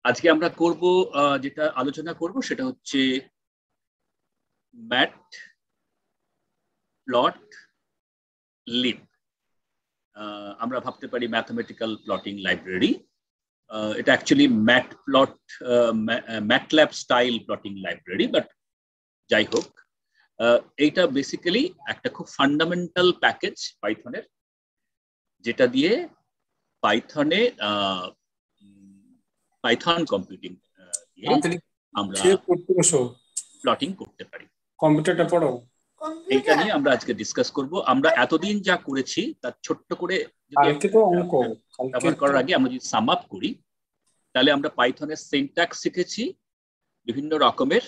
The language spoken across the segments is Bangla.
আজকে আমরা করব যেটা আলোচনা করব সেটা হচ্ছে ম্যাটপ্লটলিব। আমরা ভাবতে পারি ম্যাথমেটিক্যাল প্লটিং লাইব্রেরি, এটা actually MATLAB style plotting library, but যাই হোক, এইটা বেসিক্যালি একটা খুব ফান্ডামেন্টাল প্যাকেজ পাইথনের, যেটা দিয়ে পাইথন কম্পিউটিং দিয়ে আমরা প্লটিং করতে পারি। কম্পিউটারটা পড়ো। এইটা নিয়ে আমরা আজকে ডিসকাস করব। আমরা এতদিন যা করেছি তার ছোট্ট করে ব্যবহার করার আগে আমরা যদি সাম আপ করি, তাহলে আমরা পাইথনের সিনট্যাক্স শিখেছি বিভিন্ন রকমের,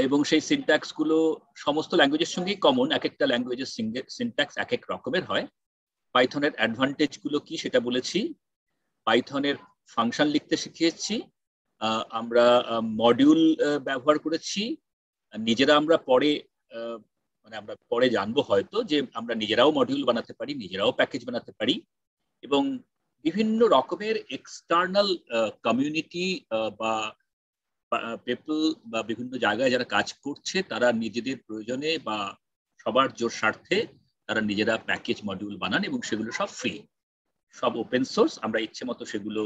এবং সেই সিনট্যাক্স গুলো সমস্ত ল্যাঙ্গুয়েজের সঙ্গেই কমন। এক একটা ল্যাঙ্গুয়েজের সিনট্যাক্স এক এক রকমের হয়। পাইথনের অ্যাডভান্টেজ গুলো কি সেটা বলেছি। পাইথনের ফাংশন লিখতে শিখিয়েছি, আমরা মডিউল ব্যবহার করেছি। নিজেরা আমরা পরে জানবো হয়তো যে আমরা নিজেরাও মডিউল বানাতে পারি, নিজেরাও প্যাকেজ বানাতে পারি, এবং বিভিন্ন রকমের এক্সটার্নাল কমিউনিটি বা পিপল বা বিভিন্ন জায়গায় যারা কাজ করছে তারা নিজেদের প্রয়োজনে বা সবার জোর স্বার্থে তারা নিজেরা প্যাকেজ মডিউল বানান, এবং সেগুলো সব ফ্রি, সব ওপেন সোর্স। আমরা ইচ্ছে মতো সেগুলো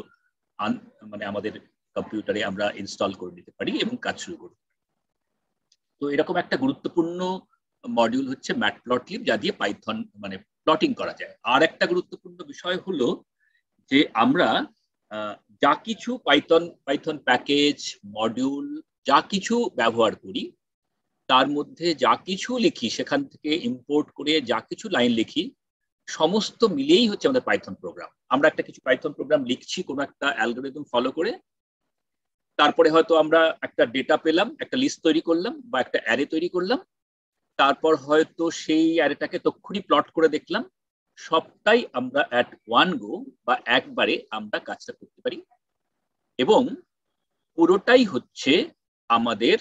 আমাদের কম্পিউটারে আমরা ইনস্টল করে নিতে পারি এবং কাজ শুরু করতে পারি। তো এরকম একটা গুরুত্বপূর্ণ মডিউল হচ্ছে ম্যাটপ্লটলিব, যা দিয়ে পাইথন প্লটিং করা যায়। আর একটা গুরুত্বপূর্ণ বিষয় হলো যে আমরা যা কিছু পাইথন প্যাকেজ মডিউল যা কিছু ব্যবহার করি, তার মধ্যে যা কিছু লিখি, সেখান থেকে ইম্পোর্ট করে যা কিছু লাইন লিখি, সমস্ত মিলিয়েই হচ্ছে আমাদের পাইথন প্রোগ্রাম। আমরা একটা কিছু পাইথন প্রোগ্রাম লিখছি কোনো একটা অ্যালগরিদম ফলো করে, তারপরে হয়তো আমরা একটা ডেটা পেলাম, একটা লিস্ট তৈরি করলাম বা একটা অ্যারে তৈরি করলাম, তারপর হয়তো সেই অ্যারেটাকে তক্ষুনি প্লট করে দেখলাম। সবটাই আমরা অ্যাট ওয়ান গো বা একবারে আমরা কাজটা করতে পারি, এবং পুরোটাই হচ্ছে আমাদের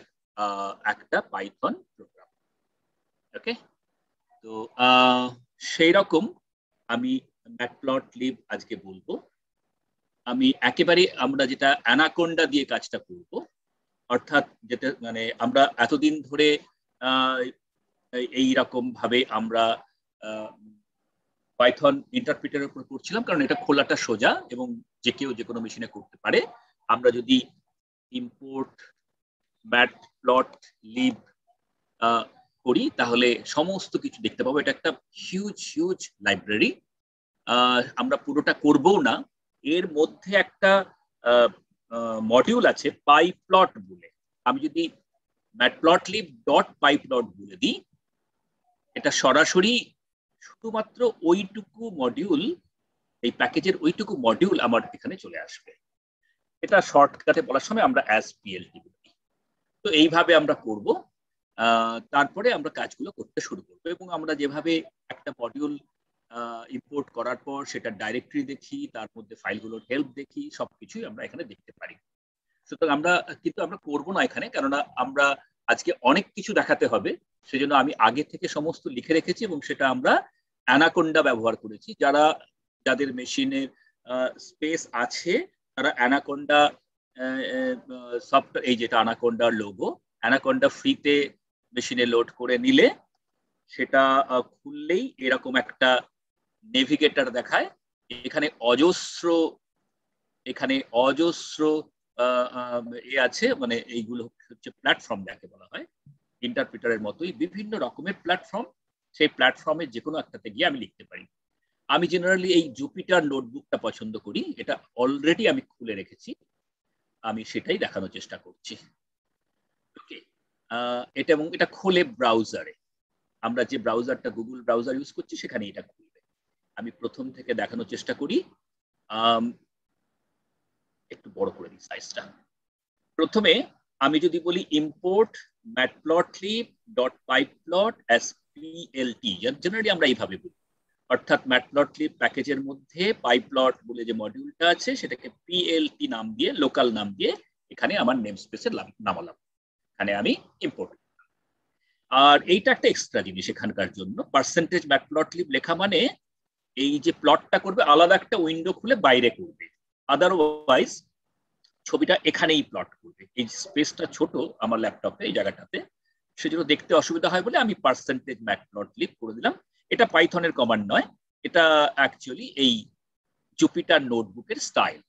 একটা পাইথন প্রোগ্রাম। ওকে, তো সেই রকম আমি ম্যাটপ্লটলিব আজকে বলবো। আমি একেবারে আমরা যেটা অ্যানাকোন্ডা দিয়ে কাজটা করব, অর্থাৎ যেটা আমরা এতদিন ধরে এই রকম ভাবে আমরা পাইথন ইন্টারপ্রিটারের উপর করছিলাম, কারণ এটা খোলাটা সোজা এবং যে কেউ যে কোনো মেশিনে করতে পারে। আমরা যদি ইম্পোর্ট ম্যাটপ্লটলিব করি তাহলে সমস্ত কিছু দেখতে পাবো। এটা একটা হিউজ লাইব্রেরি। আমরা পুরোটা করবো না, এর মধ্যে একটা মডিউল আছে পাইপ্লট বলে। আমি যদি matplotlib.pyplot বলে দিই, এটা সরাসরি শুধুমাত্র ওইটুকু মডিউল, এই প্যাকেজের ওইটুকু মডিউল আমার এখানে চলে আসবে। এটা শর্টকাটে বলার সময় আমরা ASPLT বলি। তো এইভাবে আমরা করব, তারপরে আমরা কাজগুলো করতে শুরু করবো। এবং আমরা যেভাবে একটা মডিউল ইম্পোর্ট করার পর সেটা ডাইরেক্টরি দেখি, তার মধ্যে ফাইলগুলোর হেল্প দেখি, সবকিছুই আমরা এখানে দেখতে পারি। সুতরাং আমরা করবো না এখানে, কেননা আমরা আজকে অনেক কিছু দেখাতে হবে, সেজন্য আমি আগে থেকে সমস্ত লিখে রেখেছি এবং সেটা আমরা অ্যানাকোন্ডা ব্যবহার করেছি। যাদের মেশিনের স্পেস আছে তারা অ্যানাকোন্ডা সফটওয়্যার, এই যেটা অ্যানাকোন্ডার লোগো, অ্যানাকোন্ডা ফ্রিতে মেশিনে লোড করে নিলে সেটা খুললেই এরকম একটা নেভিগেটর দেখায়। এখানে অজস্র আছে, এইগুলো হচ্ছে প্ল্যাটফর্ম যাকে বলা হয়, ইন্টারপ্রিটারের মতোই বিভিন্ন রকমের প্ল্যাটফর্ম। সেই প্ল্যাটফর্মে যে কোনো একটাতে গিয়ে আমি লিখতে পারি। আমি জেনারেলি এই জুপিটার নোটবুকটা পছন্দ করি, এটা অলরেডি আমি খুলে রেখেছি, আমি সেটাই দেখানোর চেষ্টা করছি। ওকে, এটা খোলে ব্রাউজারে। আমরা যে ব্রাউজারটা গুগল ব্রাউজার ইউজ করছি সেখানে এটা খুলবে। আমি প্রথম থেকে দেখানোর চেষ্টা করি, একটু বড় করে দিই সাইজটা। প্রথমে আমি যদি বলি import matplotlib.pyplot as plt, generally আমরা এইভাবে বলি, অর্থাৎ ম্যাটপ্লটলিব প্যাকেজের মধ্যে পাইপ্লট বলে যে মডিউলটা আছে সেটাকে plt নাম দিয়ে, লোকাল নাম দিয়ে এখানে আমার নেম স্পেসে নামালাম, এখানে আমি ইম্পোর্ট। আর এইটা একটা এক্সট্রা জিনিস এখানকার জন্য, পার্সেন্টেজ ম্যাটপ্লটলিব লেখা মানে এই যে প্লটটা করবে আলাদা একটা উইন্ডো খুলে বাইরে করবে। আদারওয়াইজ ছবিটা এখানেই প্লট করবে। এই স্পেসটা ছোট আমার ল্যাপটপে, এই জায়গাটাতে, সেজন্য দেখতে অসুবিধা হয় বলে আমি পার্সেন্টেজ ম্যাটপ্লটলিব করে দিলাম। এটা পাইথনের কমান্ড নয়, এটা অ্যাকচুয়ালি এই জুপিটার নোটবুকের স্টাইল।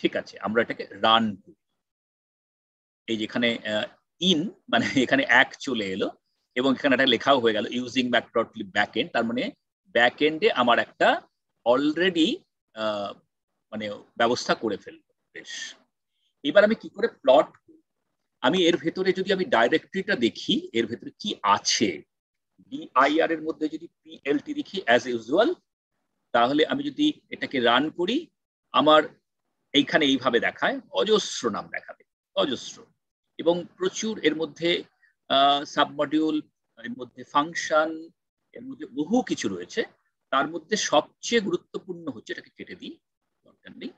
ঠিক আছে, আমরা এটাকে রান করি। এই যেখানে ইন মানে এখানে এক চলে এলো এবং এখানে একটা লেখাও হয়ে গেল ইউজিং ম্যাটপ্লটলিব ব্যাকএন্ড, তার মানে ব্যাকএন্ডে আমার একটা অলরেডি মানে ব্যবস্থা করে ফেলবো। বেশ, এবার আমি কি করে প্লট, আমি এর ভেতরে যদি আমি ডাইরেক্টরিটা দেখি এর ভেতরে কি আছে, ডিআইআর এর মধ্যে যদি পিএলটি দেখি অ্যাজ ইউজুয়াল, তাহলে আমি যদি এটাকে রান করি আমার এইখানে এইভাবে দেখায়, অজস্র নাম দেখাবে, অজস্র, এবং প্রচুর এর মধ্যে সাবমডিউল, এর মধ্যে ফাংশন, এর মধ্যে বহু কিছু রয়েছে। তার মধ্যে সবচেয়ে গুরুত্বপূর্ণ হচ্ছে, এটাকে কেটে দিই, দরকার নেই,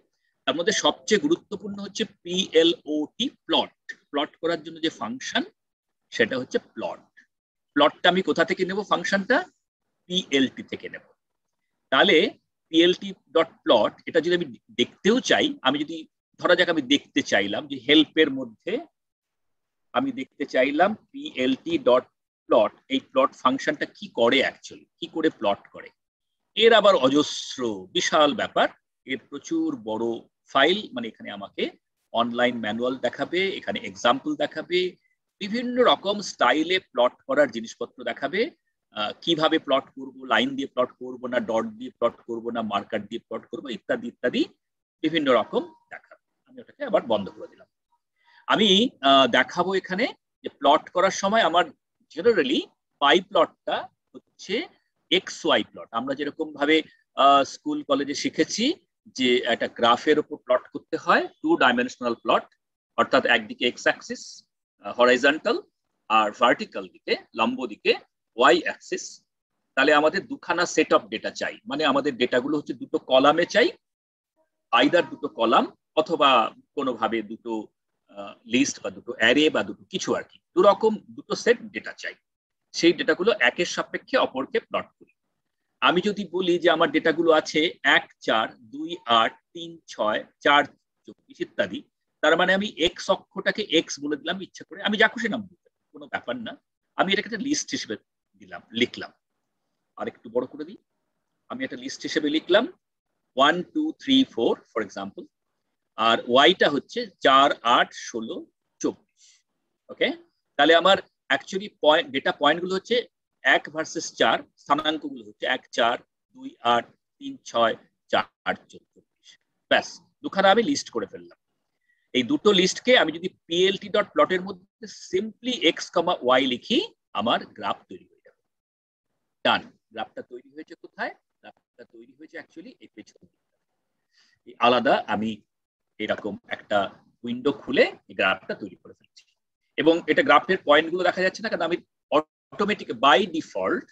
তার মধ্যে সবচেয়ে গুরুত্বপূর্ণ হচ্ছে পিএলওটি, প্লট। প্লট করার জন্য যে ফাংশন সেটা হচ্ছে প্লট। প্লটটা আমি কোথা থেকে নেব? ফাংশনটা পিএলটি থেকে নেব। তাহলে পিএলটি ডট প্লট, এটা যদি আমি দেখতেও চাই, আমি যদি ধরা যাক আমি দেখতে চাইলাম যে হেল্পের মধ্যে আমি দেখতে চাইলাম পিএলটি ডট প্লট, এই প্লট ফাংশনটা কি করে, অ্যাকচুয়ালি কি করে প্লট করে। এর আবার অজস্র বিশাল ব্যাপার, এর প্রচুর বড় ফাইল, মানে এখানে আমাকে অনলাইন ম্যানুয়াল দেখাবে, এখানে এক্সাম্পল দেখাবে, বিভিন্ন রকম স্টাইলে প্লট করার জিনিসপত্র দেখাবে, কিভাবে প্লট করব, লাইন দিয়ে প্লট করব না ডট দিয়ে প্লট করব না মার্কার দিয়ে প্লট করব, ইত্যাদি ইত্যাদি বিভিন্ন রকম দেখাবে। আমি ওটাকে আবার বন্ধ করে দিলাম। আমি দেখাবো এখানে যে প্লট করার সময় আমার জেনারেলি পাই প্লটটা হচ্ছে এক্স ওয়াই প্লট। আমরা যেরকম ভাবে স্কুল কলেজে শিখেছি যে একটা গ্রাফের উপর প্লট করতে হয়, 2 ডাইমেনশনাল প্লট, অর্থাৎ একদিকে এক্স অ্যাক্সিস হরাইজন্টাল আর ভার্টিক্যাল দিকে, লম্ব দিকে ওয়াই অ্যাক্সিস। তাহলে আমাদের দুখানা সেট অফ ডেটা চাই, মানে আমাদের ডেটাগুলো হচ্ছে দুটো কলামে চাই, আইদার দুটো কলাম অথবা কোনোভাবে দুটো লিস্ট বা দুটো অ্যারে বা দুটো কিছু আর কি, দুরকম দুটো সেট ডেটা চাই। সেই ডেটাগুলো একের সাপেক্ষে অপরকে প্লট করি। আমি যদি বলি যে আমার ডেটাগুলো আছে 1 4 2 8 3 6 4 24 ইত্যাদি, তার মানে আমি এক্স অক্ষটাকে এক্স বলে দিলাম ইচ্ছা করে, আমি যা খুশি নাম দিতে, কোনো ব্যাপার না। আমি এটাকে একটা লিস্ট হিসেবে দিলাম, লিখলাম। আর একটু বড় করে দিই, আমি একটা লিস্ট হিসেবে লিখলাম 1 2 3 4 ফর এক্সাম্পল, আর ওয়াইটা হচ্ছে 4 8 16 24। ওকে, তাহলে আমার অ্যাকচুয়ালি পয়েন্ট, ডেটা পয়েন্টগুলো হচ্ছে 1 ভার্সেস 4, স্থানাঙ্কগুলো হচ্ছে 1 4 2 8 3 6 4 24। ব্যাস, দুখানা আমি লিস্ট করে ফেললাম। এই দুটো লিস্টকে আমি যদি পিএলটি ডট প্লটের মধ্যে সিম্পলি এক্স কমা ওয়াই লিখি, আমার গ্রাফ তৈরি হয়ে যাবে। ডান, গ্রাফটা তৈরি হয়েছে কোথায়? গ্রাফটা তৈরি হয়েছে অ্যাকচুয়ালি এই পেছনে। আলাদা আমি এরকম একটা উইন্ডো খুলে এই গ্রাফটা তৈরি করে ফেলছি, এবং এটা গ্রাফের পয়েন্টগুলো দেখা যাচ্ছে না, কারণ আমি অটোমেটিক বাই ডিফল্ট,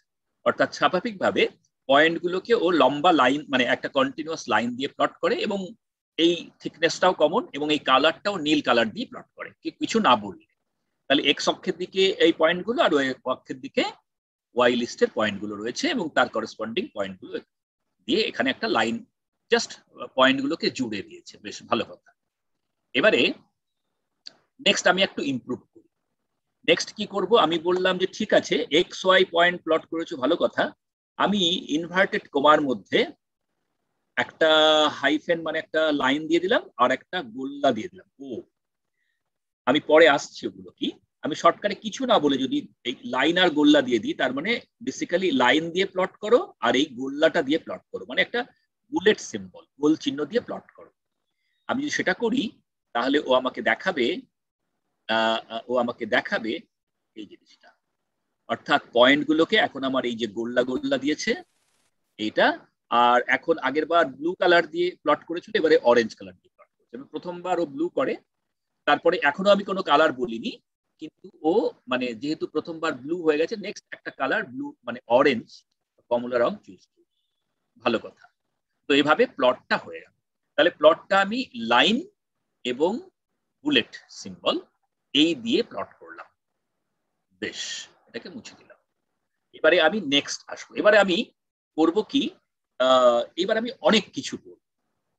অর্থাৎ স্বাভাবিকভাবে পয়েন্টগুলোকে ও লম্বা লাইন, মানে একটা কন্টিনিউয়াস লাইন দিয়ে প্লট করে, এবং এই থিকনেসটাও কমন, এবং এই কালারটাও নীল কালার দিয়ে প্লট করে, কিছু না বললে। তাহলে এক্স অক্ষের দিকে এই পয়েন্টগুলো আর ওয়াই অক্ষের দিকে ওয়াই লিস্টের পয়েন্টগুলো রয়েছে, এবং তার করেসপন্ডিং পয়েন্টগুলো দিয়ে এখানে একটা লাইন জাস্ট পয়েন্টগুলোকে জুড়ে দিয়েছে। বেশ ভালো কথা। এবারে নেক্সট আমি একটু ইমপ্রুভ করি। নেক্সট কি করব? আমি বললাম যে ঠিক আছে, এক্স ওয়াই পয়েন্ট প্লট করেছো, ভালো কথা, আমি ইনভার্টেড কমার মধ্যে একটা হাইফেন মানে একটা লাইন দিয়ে দিলাম আর একটা গোল্লা দিয়ে দিলাম। ও, আমি পরে আসছি ওগুলো কি, আমি শর্টকাটে কিছু না বলে যদি এই লাইন আর গোল্লা দিয়ে দিই, তার মানে বেসিক্যালি লাইন দিয়ে প্লট করো আর এই গোল্লাটা দিয়ে প্লট করো, মানে একটা বুলেট সিম্বল, গোল চিহ্ন দিয়ে প্লট করো। আমি যদি সেটা করি তাহলে ও আমাকে দেখাবে এই জিনিসটা, অর্থাৎ পয়েন্টগুলোকে এখন আমার এই যে গোল্লা গোল্লা দিয়েছে এইটা, আর এখন আগের বার ব্লু কালার দিয়ে প্লট করেছিল, এবারে অরেঞ্জ কালার দিয়ে প্লট করেছে। প্রথমবার ও ব্লু করে, তারপরে এখনো আমি কোনো কালার বলিনি, কিন্তু ও মানে যেহেতু প্রথমবার ব্লু হয়ে গেছে, নেক্সট একটা কালার ব্লু মানে অরেঞ্জ কমলা রং চুজ করি। ভালো কথা। তো এইভাবে প্লটটা হয়ে গেল। তাহলে প্লটটা আমি লাইন এবং বুলেট সিম্বল এই দিয়ে প্লট করলাম। বেশ, এটাকে মুছে দিলাম। এবারে আমি নেক্সট আসবো। এবারে আমি করব কি, এবার আমি অনেক কিছু করব,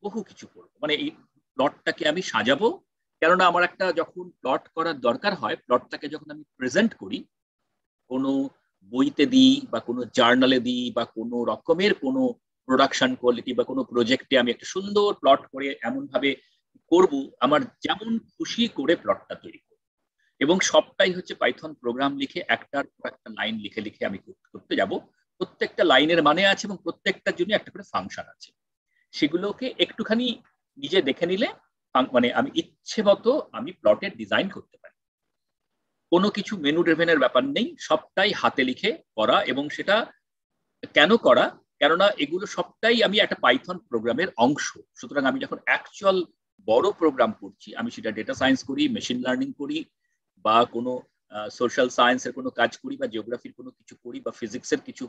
বহু কিছু করব, মানে এই প্লটটাকে আমি সাজাবো কেননা আমার একটা যখন প্লট করার দরকার হয়, প্লটটাকে যখন আমি প্রেজেন্ট করি কোনো বইতে দিই বা কোনো জার্নালে দিই বা কোনো রকমের কোনো প্রোডাকশন কোয়ালিটি বা কোনো প্রজেক্টে আমি একটা সুন্দর প্লট করে এমন ভাবে করব, আমার যেমন খুশি করে প্লটটা তৈরি করব, এবং সবটাই হচ্ছে পাইথন প্রোগ্রাম লিখে একটার পর একটা লাইন লিখে লিখে আমি করতে যাব। প্রত্যেকটা লাইনের মানে আছে এবং প্রত্যেকটার জন্য একটা করে ফাংশন আছে। সেগুলোকে একটুখানি নিজে দেখে নিলে মানে আমি ইচ্ছে মতো আমি প্লটের ডিজাইন করতে পারি। কোনো কিছু মেনু ড্রিভেনের ব্যাপার নেই, সবটাই হাতে লিখে করা। এবং সেটা কেন করা? কেননা এগুলো সবটাই আমি একটা পাইথন প্রোগ্রামের অংশ। সুতরাং আমি যখন অ্যাকচুয়াল বড় প্রোগ্রাম করছি, আমি সেটা ডেটা সায়েন্স করি, মেশিন লার্নিং করি, বা কোনো সোশ্যাল সায়েন্সের কোনো কাজ করি, বা জিওগ্রাফির কোনো কিছু করি, বা ফিজিক্সের কিছু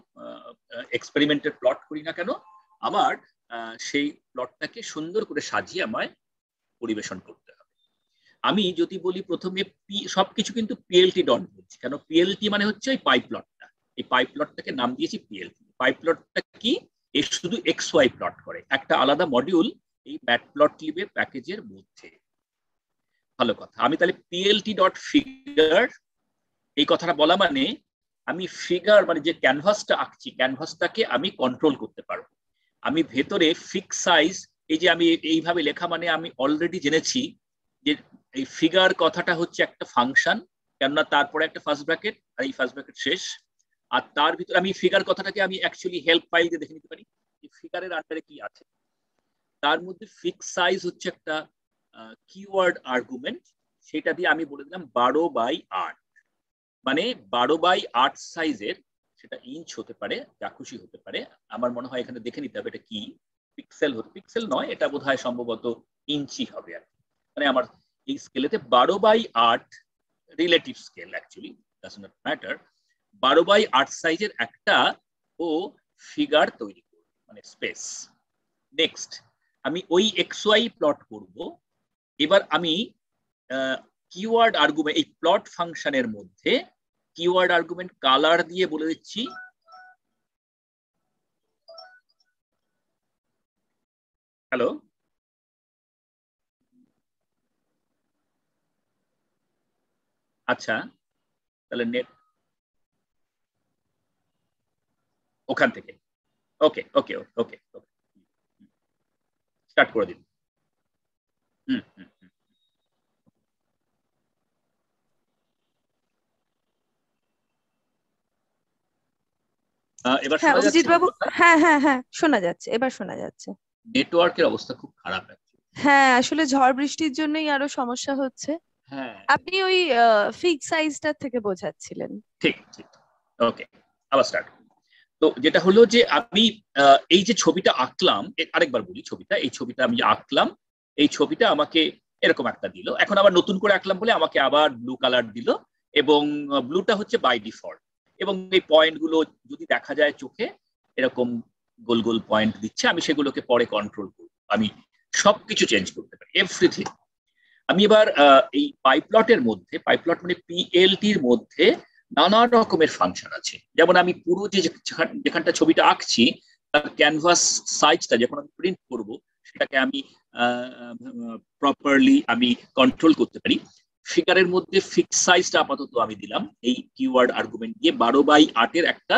এক্সপেরিমেন্টের প্লট করি না কেন, আমার সেই প্লটটাকে সুন্দর করে সাজিয়ে আমায় পরিবেশন করতে হবে। আমি যদি বলি প্রথমে সবকিছু কিন্তু পিএলটি ডট বলছি, কেন পিএলটি মানে হচ্ছে ওই পাই প্লটটা। এই পাই প্লটটাকে নাম দিয়েছি পিএলটি। পাই প্লটটা কি? এর শুধু এক্স ওয়াই প্লট করে, একটা আলাদা মডিউল এই ম্যাটপ্লটলিব প্যাকেজের মধ্যে। ভালো কথা। আমি তাহলে পিএলটি ডট ফিগার এই কথাটা বলা মানে আমি ফিগার মানে যে ক্যানভাসটা আঁকছি, ক্যানভাসটাকে আমি কন্ট্রোল করতে পারবো। আমি ভেতরে ফিক্স সাইজ, এই যে আমি এইভাবে লেখা মানে আমি অলরেডি জেনেছি যে এই ফিগার কথাটা হচ্ছে একটা ফাংশন, কেননা তারপরে একটা ফার্স্ট ব্র্যাকেট, আর এই ফার্স্ট ব্র্যাকেট শেষ। আর তার ভিতরে আমি ফিগার কথাটাকে আমি অ্যাকচুয়ালি হেল্প ফাইল দিয়ে দেখে নিতে পারি ফিগারের আন্ডারে কি আছে। তার মধ্যে ফিক্স সাইজ হচ্ছে একটা কিওয়ার্ড আর্গুমেন্ট, সেটা দিয়ে আমি বলে দিলাম 12/8, মানে 12/8 সাইজের, সেটা ইঞ্চ হতে পারে, যা খুশি হতে পারে। আমার মনে হয় এখানে দেখে নিতে হবে এটা কি পিক্সেল হতে, পিক্সেল নয়, এটা বোধহয় সম্ভবত ইঞ্চি হবে আর মানে আমার এই স্কেলেতে 12/8 relative scale, actually does not matter, 12/8 সাইজের একটা ও ফিগার তৈরি করব, মানে স্পেস। নেক্সট আমি ওই এক্স ওয়াই প্লট করব। এবার আমি কিওয়ার্ড আর্গুমেন্ট, এই প্লট ফাংশনের মধ্যে কিওয়ার্ড আর্গুমেন্ট কালার দিয়ে বলে দিচ্ছি হ্যালো, আচ্ছা তাহলে নেট ওখান থেকে ওকে ওকে ওকে ওকে স্টার্ট করে দিন। হুম হুম হুম। এবার হ্যাঁ শোনা যাচ্ছে অভিজিৎ আমার বাবু, কথা? হ্যাঁ হ্যাঁ হ্যাঁ শোনা যাচ্ছে, এবার শোনা যাচ্ছে। নেটওয়ার্কের অবস্থা খুব খারাপ আছে। হ্যাঁ আসলে ঝড় বৃষ্টির জন্যই আরো সমস্যা হচ্ছে। হ্যাঁ আপনি ওই ফিক্স সাইজটা থেকে বোঝাচ্ছিলেন। ঠিক ঠিক। ওকে, আবার স্টার্ট। তো যেটা হলো যে আমি এই যে ছবিটা আঁকলাম, আরেকবার বলি ছবিটা, এই ছবিটা আমি আঁকলাম, এই ছবিটা আমাকে এরকম একটা দিল। এখন আবার নতুন করে আঁকলাম বলে আমাকে আবার ব্লু কালার দিল, এবং ব্লুটা হচ্ছে বাই ডিফল্ট। এবং এই পয়েন্টগুলো যদি দেখা যায় চোখে এরকম গোল গোল পয়েন্ট দিচ্ছে, আমি সেগুলোকে পরে কন্ট্রোল করব, আমি সবকিছু চেঞ্জ করতে পারি, এভরিথিং। আমি এবার এই পাইপ্লটের মধ্যে, পাইপ্লট মানে পিএলটির মধ্যে নানা রকমের ফাংশন আছে। যেমন আমি পুরো যেখানটা ছবিটা আঁকছি তার ক্যানভাস সাইজটা যখন আমি প্রিন্ট করব, সেটাকে আমি প্রপারলি আমি কন্ট্রোল করতে পারি। ফিগারের মধ্যে ফিক্স সাইজটা আপাতত আমি দিলাম এই কিওয়ার্ড আর্গুমেন্ট দিয়ে 12/8 একটা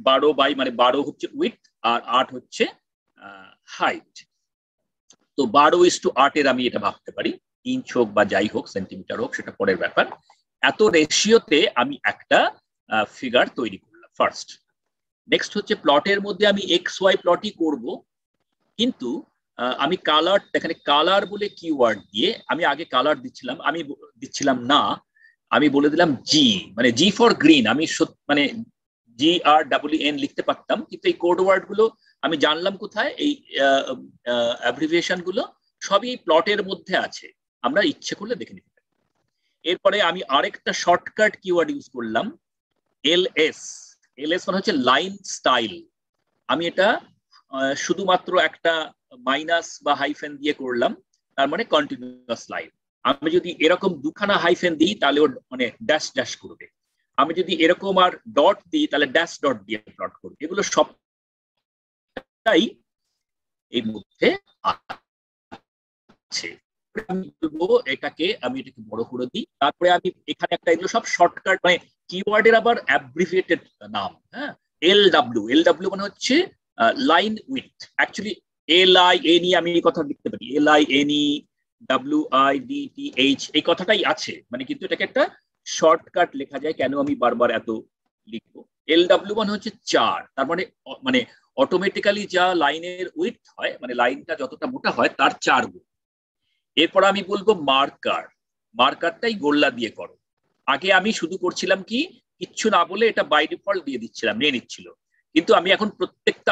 12 মানে 12 হচ্ছে উইথ আর 8 হচ্ছে হাইট। তো 12:8 আমি এটা ভাবতে পারি, ইঞ্চ হোক বা যাই হোক, সেন্টিমিটার হোক, সেটা পরের ব্যাপার। এত রেশিওতে আমি একটা ফিগার তৈরি করলাম ফার্স্ট। নেক্সট হচ্ছে প্লটের মধ্যে আমি এক্স ওয়াই প্লটই করব, কিন্তু আমি কালার, এখানে কালার বলে কিওয়ার্ড দিয়ে আমি আগে কালার দিচ্ছিলাম, আমি দিচ্ছিলাম না, আমি বলে দিলাম জি, মানে জি ফর গ্রিন। আমি মানে GREEN লিখতে পারতাম, কিন্তু এই কোড ওয়ার্ড গুলো আমি জানলাম কোথায়, এই অ্যাব্রিভিয়েশন গুলো সবই প্লটের মধ্যে আছে, আমরা ইচ্ছে করলে দেখে নিতে পারি। এরপরে আমি আরেকটা শর্টকাট কিওয়ার্ড ইউজ করলাম, LS। LS মানে হচ্ছে লাইন স্টাইল। আমি এটা শুধুমাত্র একটা মাইনাস বা হাইফেন দিয়ে করলাম, তার মানে কন্টিনিউয়াস লাইন। আমি যদি এরকম দুখানা হাইফেন দিই তাহলে ওর মানে ড্যাশ ড্যাশ করবে। আমি যদি এরকম আর ডট দিই তাহলে ড্যাশ ডট দিয়ে প্লট করবে। এগুলো সবটাই এই মধ্যে আছে। আমি বলবো এটাকে বড় করে দিই। তারপরে আমি এখানে একটা, এগুলো সব শর্টকাট, মানে কিওয়ার্ডের আবার অ্যাব্রিভিয়েটেড নাম। হ্যাঁ, এলডব্লিউ মানে হচ্ছে লাইন উইডথ। অ্যাকচুয়ালি LINE আমি এই কথা লিখতে পারি, LINE WIDTH এই কথাটাই আছে, মানে কিন্তু এটাকে একটা শর্টকাট লেখা যায়। কেন আমি বারবার এত লিখবো? LW মানে হচ্ছে 4, তার মানে মানে অটোমেটিক্যালি যা লাইনের উইডথ হয়, মানে লাইনটা যতটা মোটা হয় তার 4 গুণ। এরপর আমি বলবো মার্কারটাই গোল্লা দিয়ে করো। আগে আমি শুধু করছিলাম কি, কিচ্ছু না বলে এটা বাই ডিফল্ট দিয়ে দিচ্ছিলাম, নিয়ে নিচ্ছিল। কিন্তু আমি এখন প্রত্যেকটা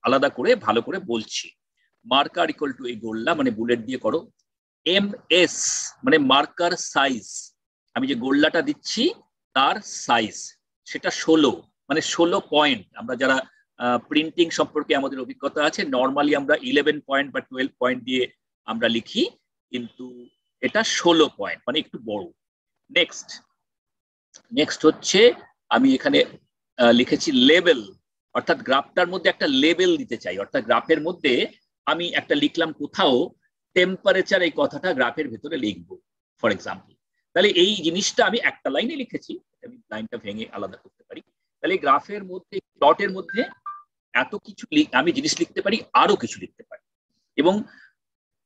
আলাদা করে ভালো করে বলছি। মার্কার ইকুয়াল টু এই গোল্লা, মানে বুলেট দিয়ে করো। MS মানে মার্কার সাইজ, আমি যে গোল্লাটা দিচ্ছি তার সাইজ, সেটা 16, মানে 16 পয়েন্ট। আমরা যারা প্রিন্টিং সম্পর্কে আমাদের অভিজ্ঞতা আছে, নর্মালি আমরা 11 পয়েন্ট বা 12 পয়েন্ট দিয়ে আমরা লিখি, কিন্তু এটা 16 পয়েন্ট, মানে একটু বড়। নেক্সট হচ্ছে আমি এখানে লিখেছি লেবেল, অর্থাৎ গ্রাফটার মধ্যে একটা লেবেল দিতে চাই। অর্থাৎ গ্রাফের মধ্যে আমি একটা লিখলাম কোথাও টেম্পারেচার, এই কথাটা গ্রাফের ভেতরে লিখবো ফর এক্সাম্পল। তাহলে এই জিনিসটা আমি একটা লাইনে লিখেছি, আমি লাইনটা ভেঙে আলাদা করতে পারি। তাহলে গ্রাফের মধ্যে, প্লটের মধ্যে এত কিছু আমি জিনিস লিখতে পারি, আরো কিছু লিখতে পারি। এবং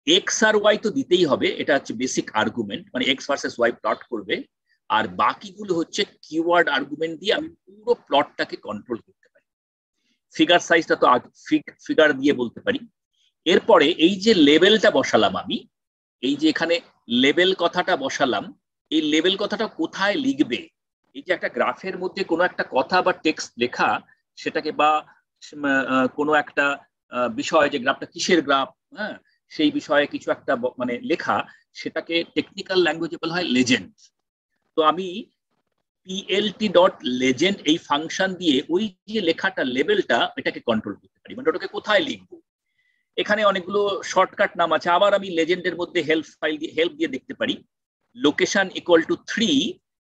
এক্স আর ওয়াই তো দিতেই হবে, এটা হচ্ছে বেসিক আর্গুমেন্ট, মানে এক্স ভার্সেস ওয়াই প্লট করবে। আর বাকিগুলো হচ্ছে কিওয়ার্ড আর্গুমেন্ট দিয়ে আমি পুরো প্লটটাকে কন্ট্রোল করতে পারি। ফিগার সাইজটা তো ফিগার দিয়ে বলতে পারি। এরপরে এই যে লেবেলটা বসালাম আমি, এই যে এখানে লেবেল কথাটা বসালাম, এই লেবেল কথাটা কোথায় লিখবে? এই যে একটা গ্রাফের মধ্যে কোনো একটা কথা বা টেক্সট লেখা, সেটাকে বা কোনো একটা বিষয়, যে গ্রাফটা কিসের গ্রাফ, হ্যাঁ, সেই বিষয়ে কিছু একটা মানে লেখা, সেটাকে টেকনিক্যাল ল্যাঙ্গুয়েজে বলা হয় লেজেন্ড। তো আমি plt.legend এই ফাংশন দিয়ে ওই যে লেখাটা, লেবেলটা, এটাকে কন্ট্রোল করতে পারি, মানে ওটাকে কোথায় লিখবো। এখানে অনেকগুলো শর্টকাট নাম আছে। আবার আমি লেজেন্ডের মধ্যে হেল্প দিয়ে দেখতে পারি। লোকেশন ইকুয়াল টু 3,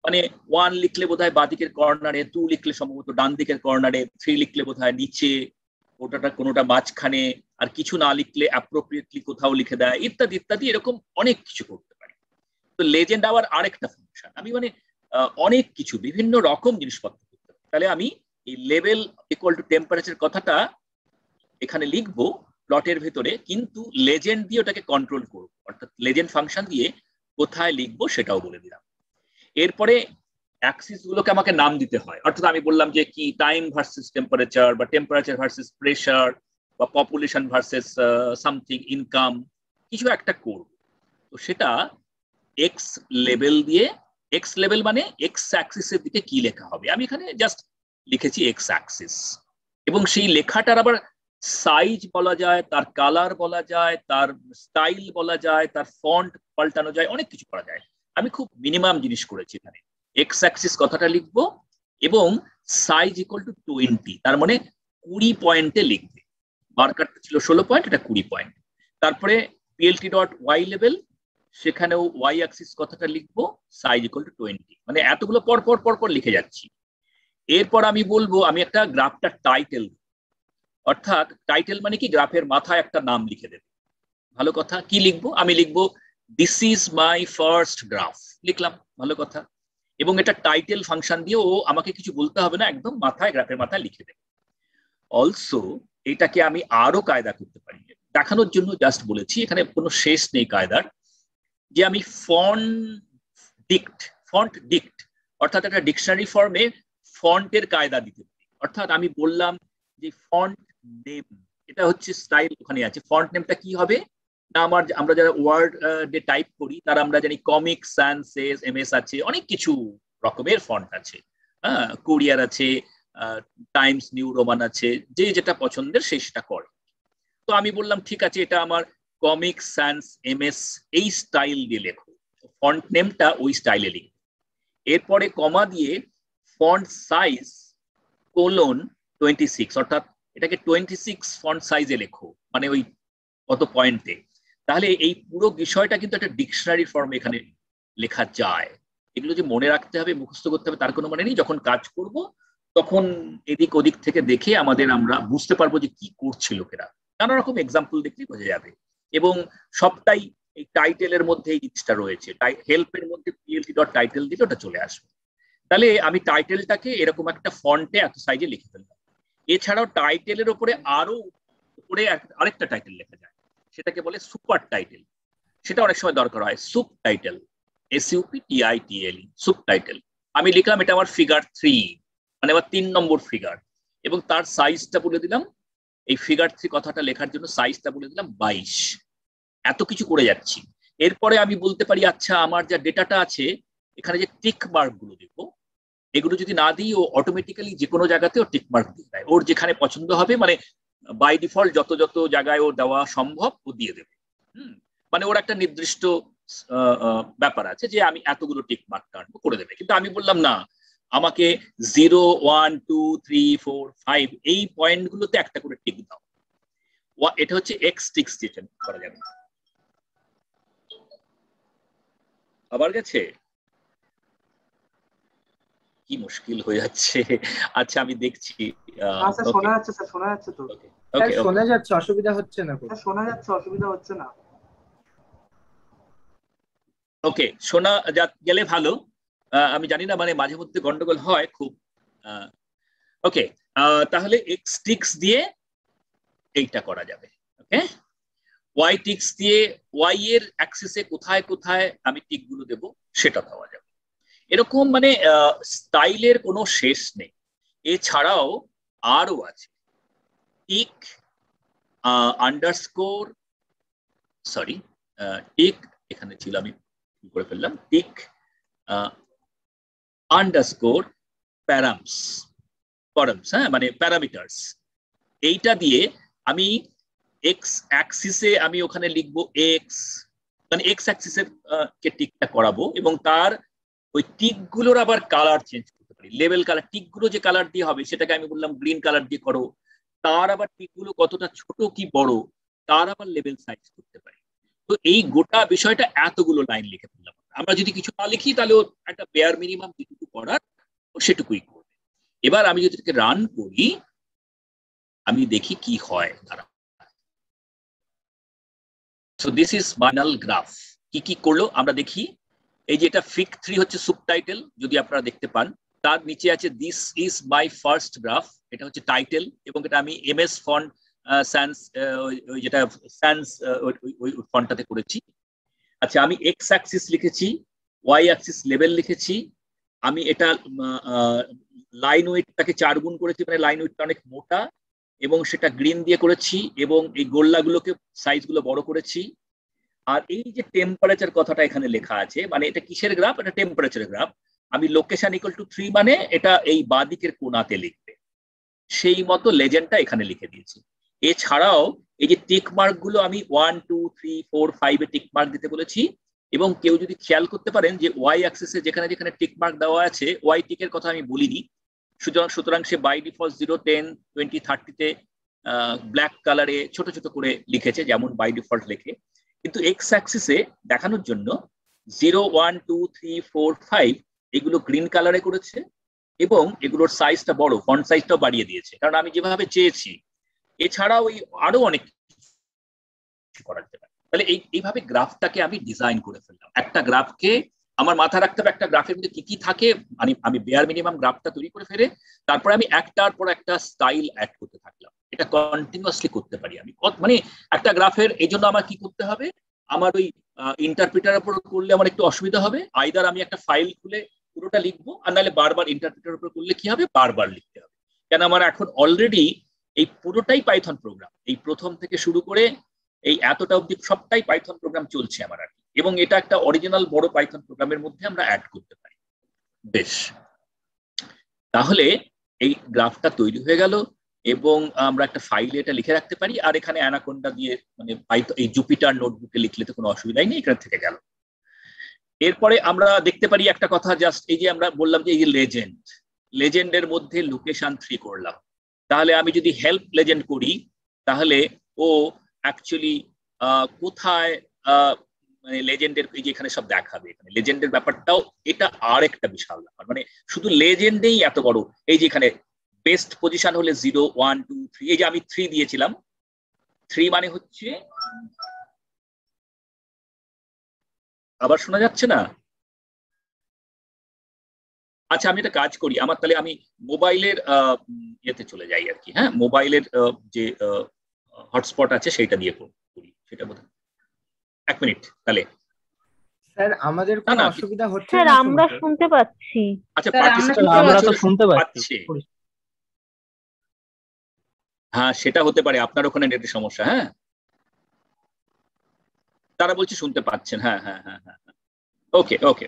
মানে 1 লিখলে বোধহয় বাঁদিকের কর্নারে, 2 লিখলে সম্ভবত ডান দিকের কর্নারে, 3 লিখলে বোধহয় নিচে, কোনোটা মাঝখানে, আর কিছু না লিখলে অ্যাপ্রোপ্রিয়েটলি কোথাও লিখে দেয়, ইত্যাদি ইত্যাদি, এরকম অনেক কিছু করতে পারি। তো লেজেন্ড আবার আরেকটা ফাংশন, আমি মানে অনেক কিছু বিভিন্ন রকম জিনিসপত্র করতে পারি। তাহলে আমি এই লেভেল ইকুয়াল টু টেম্পারেচার কথাটা এখানে লিখবো প্লটের ভেতরে, কিন্তু লেজেন্ড দিয়ে ওটাকে কন্ট্রোল করবো, অর্থাৎ লেজেন্ড ফাংশন দিয়ে কোথায় লিখবো সেটাও বলে দিলাম। এরপরে অ্যাক্সিস গুলোকে আমাকে নাম দিতে হয়, অর্থাৎ আমি বললাম যে কি টাইম ভার্সেস টেম্পারেচার, বা টেম্পারেচার ভার্সেস প্রেশার, বা পপুলেশন ভার্সেস সামথিং ইনকাম, কিছু একটা করব। তো সেটা এক্স লেভেল দিয়ে, এক্স লেভেল মানে এক্স অ্যাক্সিসের দিকে কি লেখা হবে, আমি এখানে জাস্ট লিখেছি এক্স অ্যাক্সিস। এবং সেই লেখাটার আবার সাইজ বলা যায়, তার কালার বলা যায়, তার স্টাইল বলা যায়, তার ফন্ট পাল্টানো যায়, অনেক কিছু করা যায়। আমি খুব মিনিমাম জিনিস করেছি এখানে। এক্স অ্যাক্সিস কথাটা লিখবো এবং সাইজ ইকুয়াল টু 20, তার মানে 20 পয়েন্টে লিখবে। মার্কারটা ছিল 16 পয়েন্ট, এটা 20 পয়েন্ট। তারপরে plt.y লেভেল, সেখানেও ওয়াই অ্যাক্সিস কথাটা লিখবো, সাইজ ইকুয়াল টু 20, মানে এতগুলো পর লিখে যাচ্ছি। এরপর আমি বলবো আমি একটা গ্রাফটার টাইটেল, অর্থাৎ টাইটেল মানে কি, গ্রাফের মাথায় একটা নাম লিখে দেবে। ভালো কথা, কি লিখবো? আমি লিখবো this is my first graph, লিখলাম, ভালো কথা। এবং এটা টাইটেল ফাংশন দিয়ে ও আমাকে কিছু বলতে হবে না, একদম মাথায়, গ্রাফের মাথায় লিখে দেবে। অলসো এটাকে আমি আরো কায়দা করতে পারি, দেখানোর জন্য জাস্ট বলেছি, এখানে কোনো শেষ নেই কায়দার। যে আমি ফন্ট ডিক্ট অর্থাৎ একটা ডিকশনারি ফর্মে ফন্টের কায়দা দিতে পারি। অর্থাৎ আমি বললাম যে ফন্ট নেম, এটা হচ্ছে স্টাইল, ওখানে আছে। ফন্ট নেমটা কি হবে না, আমরা যারা ওয়ার্ড ডে টাইপ করি তারা আমরা জানি কমিক সানস, MS আছে, অনেক কিছু রকমের ফন্ট আছে, হ্যাঁ, কোরিয়ার আছে, টাইমস নিউ রোমান আছে, যে যেটা পছন্দের সে সেটা করে। তো আমি বললাম ঠিক আছে, এটা আমার কমিক সানস MS এই স্টাইল দিয়ে লেখো, ফন্ট নেমটা ওই স্টাইলে লিখো। এরপরে কমা দিয়ে ফন্ট সাইজ :26, অর্থাৎ এটাকে 26 ফন্ট সাইজে লেখো, মানে ওই কত পয়েন্টে। তাহলে এই পুরো বিষয়টা কিন্তু একটা ডিকশনারি ফর্মে এখানে লেখা যায়। এগুলো যে মনে রাখতে হবে, মুখস্থ করতে হবে, তার কোনো মানে নেই। যখন কাজ করব তখন এদিক ওদিক থেকে দেখে আমরা বুঝতে পারবো যে কি করছে লোকেরা। নানা রকম এক্সাম্পল দেখলে বোঝা যাবে। এবং সবটাই এই টাইটেলের মধ্যে এই জিনিসটা রয়েছে, হেল্পের মধ্যে plc.title দিলে ওটা চলে আসবে। তাহলে আমি টাইটেলটাকে এরকম একটা ফন্টে এত সাইজে লিখে ফেললাম। এছাড়াও টাইটেলের উপরে আরো উপরে আরেকটা টাইটেল লেখা যায়, সেটাকে বলে সুপার টাইটেল। সেটা অনেক সময় দরকার হয়, soup title, SUPTITLE, soup title. আমি লিখলাম এটা আমার ফিগার 3, মানে আমার 3 নম্বর ফিগার, এবং তার সাইজটা বলে দিলাম, এই ফিগার 3 কথাটা লেখার জন্য সাইজটা বলে দিলাম 22। এত কিছু করে যাচ্ছি। এরপরে আমি বলতে পারি আচ্ছা আমার যা ডেটাটা আছে এখানে যে টিক মার্ক গুলো দেবো, এগুলো যদি না দিই ও অটোমেটিক্যালি যে কোনো জায়গাতে ও টিক মার্ক দিয়ে দেয়, ওর যেখানে পছন্দ হবে, মানে বাই ডিফল্ট যত যত জায়গায় ও দেওয়া সম্ভব ও দিয়ে দেবে। মানে ওর একটা নির্দিষ্ট ব্যাপার আছে যে আমি এতগুলো টিক মার্ক টানবো, করে দেবে। কিন্তু আমি বললাম না, আমাকে 0, 1, 2, 3, 4, 5 এই পয়েন্টগুলোতে একটা করে টিক দাও। এটা হচ্ছে এক্স টিক্স দিয়ে করা যাবে। আবার গেছে, কি মুশকিল হয়ে যাচ্ছে। আচ্ছা আমি দেখছি। শোনা যাচ্ছে স্যার, শোনা যাচ্ছে তো। ওকে, শোনা যাচ্ছে, অসুবিধা হচ্ছে না। শোনা যাচ্ছে, অসুবিধা হচ্ছে না। ওকে, শোনা গেলে ভালো। আমি জানি না, মানে মাঝে মধ্যে গন্ডগোল হয় খুব। ওকে, তাহলে এক্স টিক্স দিয়ে এইটা করা যাবে। ওকে, ওয়াই টিক্স দিয়ে ওয়াই এর অ্যাক্সিসে কোথায় কোথায় আমি টিক গুলো দেবো সেটা পাওয়া যাবে। এরকম মানে স্টাইলের কোনো শেষ নেই। এছাড়াও আরো আছে টিক আন্ডারস্কোর, সরি টিক এখানে ছিল, আমি করে ফেললাম, টিক আন্ডারস্কোর প্যারামস, হ্যাঁ মানে প্যারামিটার্স। এইটা দিয়ে আমি এক্স অ্যাক্সিসে আমি ওখানে লিখবো এক্স, মানে এক্স অ্যাক্সিসের কে টিকটা করাবো, এবং তার ওই টিক গুলোর আবার কালার চেঞ্জ করতে পারি। লেভেল কালার, টিক গুলো যে কালার দিয়ে হবে সেটাকে আমি বললাম গ্রিন কালার দিয়ে করো, তার আবার টিক গুলো কতটা ছোট কি বড় তার আবার লেভেল সাইজ করতে পারি। তো এই গোটা বিষয়টা এতগুলো লাইন লিখে ফেললাম। আমরা যদি কিছু না লিখি তাহলে একটা বেয়ার মিনিমাম যেটুকু করার সেটুকুই করবে। এবার আমি যদি এটাকে রান করি, আমি দেখি কি হয় তারা। So this is final graph. কি কি করলো আমরা দেখি। এই যে এটা ফিগ 3 হচ্ছে সাবটাইটেল, যদি আপনারা দেখতে পান। তার নিচে আছে this is my first graph, এটা হচ্ছে টাইটেল, এবং এটা আমি এমএস ফন্ট স্যান্স, যেটা স্যান্স ওই ফন্টটাতে করেছি। আচ্ছা, আমি এক্স অ্যাক্সিস লিখেছি, ওয়াই অ্যাক্সিস লেভেল লিখেছি। আমি এটা লাইন ওয়েটটাকে 4 গুণ করেছি, মানে লাইন ওয়েটটা অনেক মোটা, এবং সেটা গ্রিন দিয়ে করেছি, এবং এই গোল্লাগুলোকে সাইজগুলো বড় করেছি। আর এই যে টেম্পারেচার কথাটা এখানে লেখা আছে, মানে এটা কিসের গ্রাফ? এটা টেম্পারেচার গ্রাফ। আমি লোকেশন ইকুয়াল টু 3 মানে এটা এই বাঁদিকের কোণাতে লিখবে, সেই মতো লেজেন্ডটা এখানে লিখে দিয়েছি। এছাড়াও এই যে টিক মার্ক গুলো আমি 1, 2, 3, 4, 5 এ টিক মার্ক দিতে বলেছি। এবং কেউ যদি খেয়াল করতে পারেন যে ওয়াই অ্যাক্সিসে যেখানে যেখানে টিক মার্ক দেওয়া আছে, ওয়াই টিকের কথা আমি বলিনি, সুতরাং সে বাই ডিফল্ট 0, 10, 20, 30-তে ব্ল্যাক কালারে ছোট ছোট করে লিখেছে, যেমন বাই ডিফল্ট লেখে। কিন্তু এক্স অ্যাক্সিসে দেখানোর জন্য 0, 1, 2, 3, 4, 5 এগুলো গ্রিন কালারে করেছে, এবং এগুলোর সাইজটা বড়, ফন্ট সাইজটাও বাড়িয়ে দিয়েছে, কারণ আমি যেভাবে চেয়েছি। এছাড়াও আরো অনেক কিছু করা যেতে পারে। তাহলে এইভাবে গ্রাফটাকে আমি ডিজাইন করে ফেললাম। একটা গ্রাফকে আমার মাথায় রাখতে হবে একটা গ্রাফের মধ্যে কি কি থাকে, আমি বেয়ার মিনিমাম গ্রাফটা তৈরি করে ফেলে তারপরে আমি একটার পর একটা স্টাইল অ্যাড করতে থাকলাম। এটা কন্টিনিউয়াসলি করতে পারি আমি। মানে একটা গ্রাফের এই জন্য আমার কি করতে হবে, আমার ওই ইন্টারপ্রিটারের উপর করলে আমার একটু অসুবিধা হবে। আইদার আমি একটা ফাইল খুলে পুরোটা লিখবো, আর নাহলে বারবার ইন্টারপ্রিটারের উপর করলে কি হবে, বারবার লিখতে হবে। কেন আমার এখন অলরেডি এই পুরোটাই পাইথন প্রোগ্রাম, এই প্রথম থেকে শুরু করে এই এতটা অবধি সবটাই পাইথন প্রোগ্রাম চলছে আমার আর কি। এবং এটা একটা অরিজিনাল বড় পাইথন প্রোগ্রামের মধ্যে আমরা অ্যাড করতে পারি। বেশ, তাহলে এই গ্রাফটা তৈরি হয়ে গেল, এবং আমরা একটা ফাইলে এটা লিখে রাখতে পারি। আর এখানে অ্যানাকোন্ডা দিয়ে, মানে এই জুপিটার নোটবুকে লিখলে তো কোনো অসুবিধাই নেই, এখানে থেকে গেল। এরপরে আমরা দেখতে পারি একটা কথা, জাস্ট এই যে আমরা বললাম যে এই যে লেজেন্ডের মধ্যে লোকেশন 3 করলাম। তাহলে আমি যদি হেল্প লেজেন্ড করি, তাহলে ও অ্যাকচুয়ালি কোথায় মানে লেজেন্ডের এই যে এখানে সব দেখাবে। এখানে লেজেন্ডের ব্যাপারটাও এটা আর একটা বিশাল ব্যাপার, মানে শুধু লেজেন্ডেই এত বড়। এই যে এখানে বেস্ট পজিশন হলে 0, 1, 2, 3, এই যে আমি 3 দিয়েছিলাম, 3 মানে হচ্ছে আবার শোনা যাচ্ছে না? আচ্ছা, আমি একটা কাজ করি, আমার তাহলে আমি মোবাইলের ইয়েতে চলে যাই আর কি। হ্যাঁ, মোবাইলের যে হটস্পট আছে সেটা দিয়ে করি, সেটা বোধহয় 1 মিনিট তাহলে। স্যার আমাদের কোনো অসুবিধা হচ্ছে স্যার না? আমরা শুনতে পাচ্ছি। আচ্ছা, আমরা তো শুনতে পাচ্ছি। হ্যাঁ, সেটা হতে পারে আপনার ওখানে নেটের সমস্যা। হ্যাঁ, তারা বলছে শুনতে পাচ্ছেন। হ্যাঁ হ্যাঁ হ্যাঁ হ্যাঁ, ওকে ওকে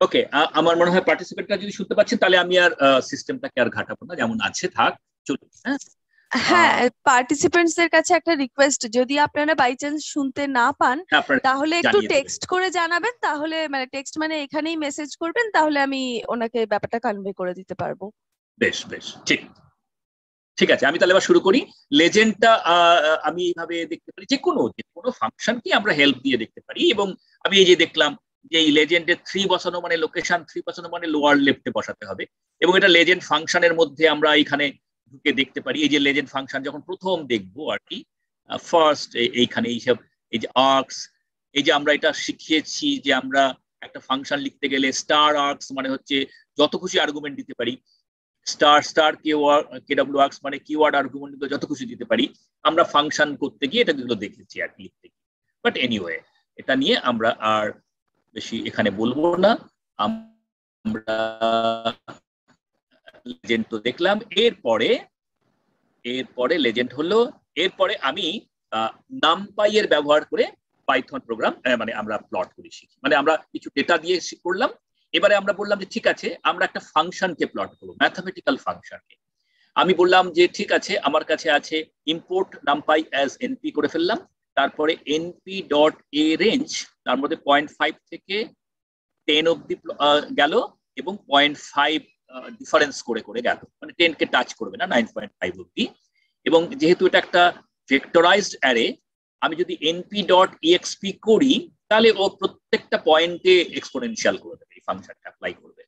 ওকে। আমার মনে হয় পার্টিসিপেন্টরা যদি শুনতে পাচ্ছেন তাহলে আমি আর সিস্টেমটাকে আর ঘাটাবো না, যেমন আছে থাক, চলুন। হ্যাঁ, পার্টিসিপেন্টস দের কাছে একটা রিকোয়েস্ট, যদি আপনারা বাই চান্স শুনতে না পান তাহলে একটু টেক্সট করে জানাবেন, তাহলে মানে টেক্সট মানে এখানেই মেসেজ করবেন, তাহলে আমি ওনাকে ব্যাপারটা কনভে করে দিতে পারবো। বেশ বেশ, ঠিক ঠিক আছে। আমি তাহলে এবার শুরু করি। লেজেন্ডটা আমি এইভাবে দেখতে পারি, যে কোনো ফাংশনকে আমরা হেল্প দিয়ে দেখতে পারি। এবং আমি এই যে দেখলাম যে এই লেজেন্ডের 3 বসানো মানে লোকেশন, 3 বসানো মানে লোয়ার লেফটে বসাতে হবে। এবং এটা লেজেন্ড ফাংশনের মধ্যে আমরা এখানে ঢুকে দেখতে পারি। এই যে লেজেন্ড ফাংশন যখন প্রথম দেখবো আর কি, ফার্স্ট এইখানে এইসব এই যে আর্কস, এই যে আমরা এটা শিখিয়েছি যে আমরা একটা ফাংশন লিখতে গেলে স্টার আর্কস মানে হচ্ছে যত খুশি আর্গুমেন্ট দিতে পারি, স্টার স্টার কেডব্লিউ আর্কস মানে কিওয়ার্ড আর্গুমেন্ট যত খুশি দিতে পারি। আমরা ফাংশন করতে গিয়ে এটা গুলো দেখেছি আর কি, লিখতে গিয়ে। বাট এনিওয়ে, এটা নিয়ে আমরা আর বেশি এখানে বলবো না। আমরা লেজেন্ড তো দেখলাম, এরপরে লেজেন্ড হলো, এরপরে আমি নামপাই এর ব্যবহার করে পাইথন প্রোগ্রাম মানে আমরা প্লট করে শিখি, মানে আমরা কিছু ডেটা দিয়ে করলাম। এবারে আমরা বললাম যে ঠিক আছে আমরা একটা ফাংশনকে প্লট করবো, ম্যাথমেটিক্যাল ফাংশনকে। আমি বললাম যে ঠিক আছে, আমার কাছে আছে ইম্পোর্ট নামপাই অ্যাজ এনপি করে ফেললাম। তারপরে এনপি ডট এ রেঞ্জ, তার মধ্যে 0.5 থেকে 10 অব্দি গেল এবং 0.5 ডিফারেন্স করে করে গেল, মানে 10 কে টাচ করবে না, 9.5 অব্দি। এবং যেহেতু এটা একটা ভেক্টরাইজড অ্যারে, আমি যদি এনপি ডট ইএক্সপি করি তাহলে ও প্রত্যেকটা পয়েন্টে এক্সপোনেনশিয়াল করে দেবে, এই ফাংশনটা অ্যাপ্লাই করবে।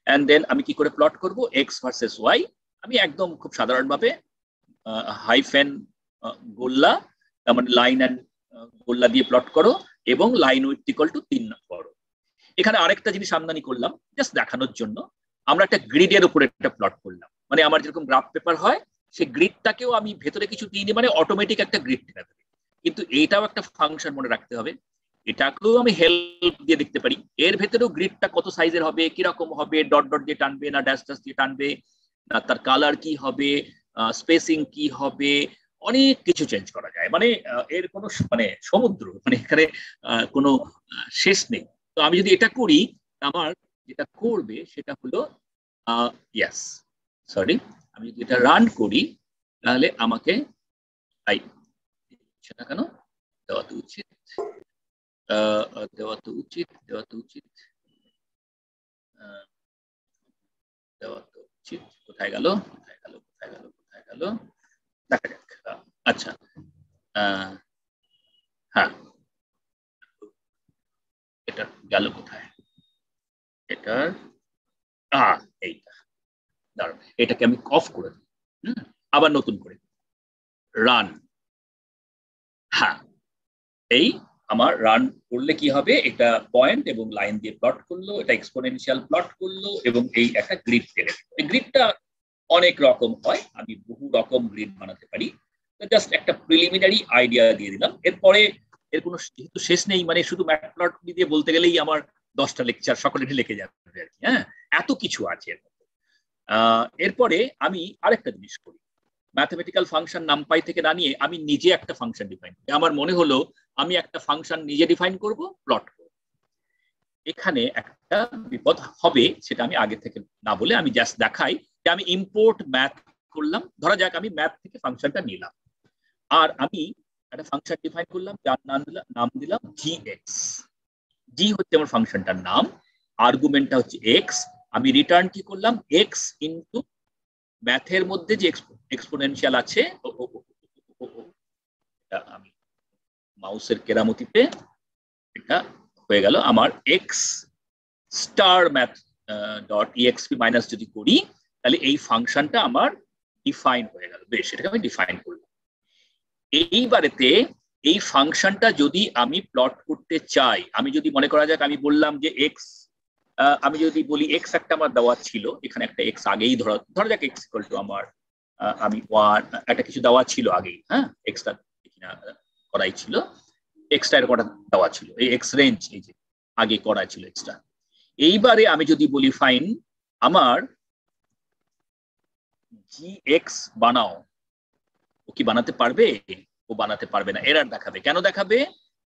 এন্ড দেন আমি কি করে প্লট করব, এক্স ভার্সেস ওয়াই। আমি একদম খুব সাধারণভাবে হাইফেন গোল্লা, তার মানে লাইন অ্যান্ড গোল্লা দিয়ে প্লট করো এবং লাইন উইথ ইকুয়াল টু 3 করো। এখানে আরেকটা জিনিস আমদানি করলাম জাস্ট দেখানোর জন্য, আমরা একটা গ্রিডের উপরে একটা প্লট করলাম। মানে আমার যেরকম গ্রাফ পেপার হয়, সেই গ্রিডটাকেও আমি ভেতরে কিছু দিইনি, মানে অটোমেটিক একটা গ্রিড টেনে দেবে। কিন্তু এইটাও একটা ফাংশন মনে রাখতে হবে, এটাকেও আমি হেল্প দিয়ে দেখতে পারি। এর ভেতরেও গ্রিডটা কত সাইজের হবে, কিরকম হবে, ডট ডট দিয়ে টানবে না ড্যাশ ড্যাশ দিয়ে টানবে না, তার কালার কি হবে, স্পেসিং কি হবে, অনেক কিছু চেঞ্জ করা যায়। মানে এর কোনো মানে সমুদ্র, মানে এখানে কোনো শেষ নেই। তো আমি যদি এটা করি, আমার যেটা করবে সেটা হলো ইয়েস সরি, আমি যদি এটা রান করি তাহলে আমাকে সেটা কেন দেওয়া তো উচিত, দেওয়া তো উচিত কোথায় গেল দেখা যাক। আচ্ছা, হ্যাঁ, এটা গেল কোথায়, এটার এইটা দাঁড়ান, এটাকে আমি অফ করে দিই, আবার নতুন করে রান। হ্যাঁ, এই আমার রান করলে কি হবে, এটা পয়েন্ট এবং লাইন দিয়ে প্লট করলো, এটা এক্সপোনেনশিয়াল প্লট করলো এবং এই একটা গ্রিড পেলে। এই গ্রিডটা অনেক রকম হয়, আমি বহু রকম গ্রিড বানাতে পারি। জাস্ট একটা প্রিলিমিনারি আইডিয়া দিয়ে দিলাম। এরপরে এর কোনো যেহেতু শেষ নেই, মানে শুধু ম্যাটপ্লট দিয়ে বলতে গেলেই আমার 10টা লেকচার সকলে লেগে যাবে আর কি। হ্যাঁ, এত কিছু আছে এর মধ্যে। এরপরে আমি আরেকটা জিনিস করি, ম্যাথমেটিক্যাল ফাংশন নামপাই থেকে না নিয়ে আমি নিজে একটা ফাংশন ডিফাইন করি। আমার মনে হলো আমি একটা ফাংশন নিজে ডিফাইন করব, প্লট করব। এখানে একটা বিপদ হবে, সেটা আমি আগে থেকে না বলে আমি জাস্ট দেখাই যে আমি ইম্পোর্ট ম্যাথ করলাম। ধরা যাক আমি ম্যাথ থেকে ফাংশনটা নিলাম, আর আমি একটা ফাংশন ডিফাইন করলাম যার নাম দিলাম gx। জি হচ্ছে আমার ফাংশনটার নাম, আর্গুমেন্টটা হচ্ছে এক্স। আমি রিটার্ন কি করলাম, এক্স ইনটু ম্যাথের মধ্যে যে এক্সপোনেনশিয়াল আছে, আমি মাউসের কেরামতিতে এটা হয়ে গেল আমার x star math dot EXP minus যদি করি তাহলে এই ফাংশনটা আমার ডিফাইন হয়ে গেল। বেশ, এটাকে আমি ডিফাইন করলাম। এইবারেতে এই ফাংশনটা যদি আমি প্লট করতে চাই, আমি যদি মনে করা যাক আমি বললাম যে এক্স, আমি যদি বলি এক্স একটা আমার দেওয়া ছিল, এখানে একটা এক্স আগেই ধরা যাক এক্স ইকুয়াল টু আমার আমি ওয়ান একটা কিছু দেওয়া ছিল আগেই, হ্যাঁ এক্সটা করাই ছিল, এক্সটা এর কটা দেওয়া ছিল, এই এক্স রেঞ্জ এই যে আগে করা ছিল এক্সটা। এইবারে আমি যদি বলি ফাইন আমার জি এক্স বানাও, ও কি বানাতে পারবে? ও বানাতে পারবে না, এরর দেখাবে। কেন দেখাবে?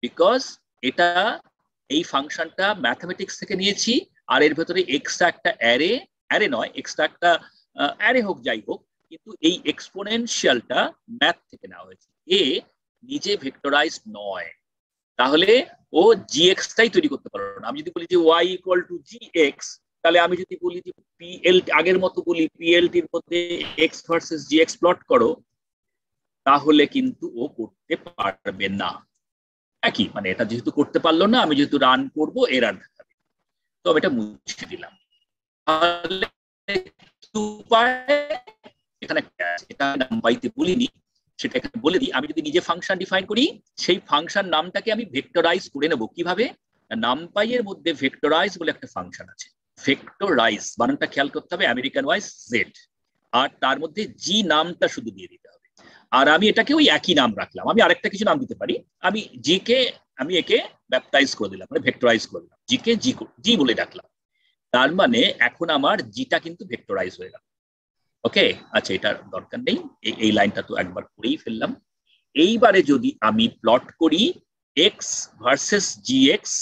বিকজ এটা এই ফাংশনটা ম্যাথমেটিক্স থেকে নিয়েছি, আর এর ভেতরে এক্সট্রা একটা অ্যারে নয়, এক্সট্রা একটা অ্যারে হোক যাই হোক, কিন্তু এই এক্সপোনেনশিয়ালটা ম্যাথ থেকে নেওয়া হয়েছে, এ নিজে ভেক্টরাইজড নয়, তাহলে ও জিএক্স টাই তৈরি করতে পারবে না। আমি যদি বলি যে ওয়াই ইকুয়াল টু জিএক্স, তাহলে আমি যদি বলি যে পিএল আগের মতো বলি পিএলটির মধ্যে এক্স ভার্সেস জিএক্স প্লট করো, তাহলে কিন্তু ও করতে পারবে না। একই মানে এটা যেহেতু করতে পারলো না, আমি যেহেতু রান করবো এরর দেখাবে, তো আমি এটা মুছে দিলাম। তাহলে এখানে এটা নাম্পাইতে বলিনি, সেটা এখানে বলে দিই। আমি যদি নিজে ফাংশন ডিফাইন করি, সেই ফাংশন নামটাকে আমি ভেক্টরাইজ করে নেব। কিভাবে? নামপাই এর মধ্যে ভেক্টরাইজ বলে একটা ফাংশন আছে। ভেক্টরাইজ বানানটা খেয়াল করতে হবে, আমেরিকান ওয়াইজ জেড, আর তার মধ্যে জি নামটা শুধু দিয়ে দিতে হবে। আর আমি এটাকে ওই একই নাম রাখলাম, আমি আরেকটা কিছু নাম দিতে পারি। আমি জি কে আমি একে ব্যাপটাইজ করে দিলাম, মানে ভেক্টরাইজ করে দিলাম, জি কে জি বলে ডাকলাম। তার মানে এখন আমার জিটা কিন্তু ভেক্টরাইজ হয়ে গেল। ওকে, আচ্ছা এটার দরকার নেই, এই লাইনটা তো একবার করেই ফেললাম। এইবারে যদি আমি প্লট করি এক্স ভার্সেস জি এক্স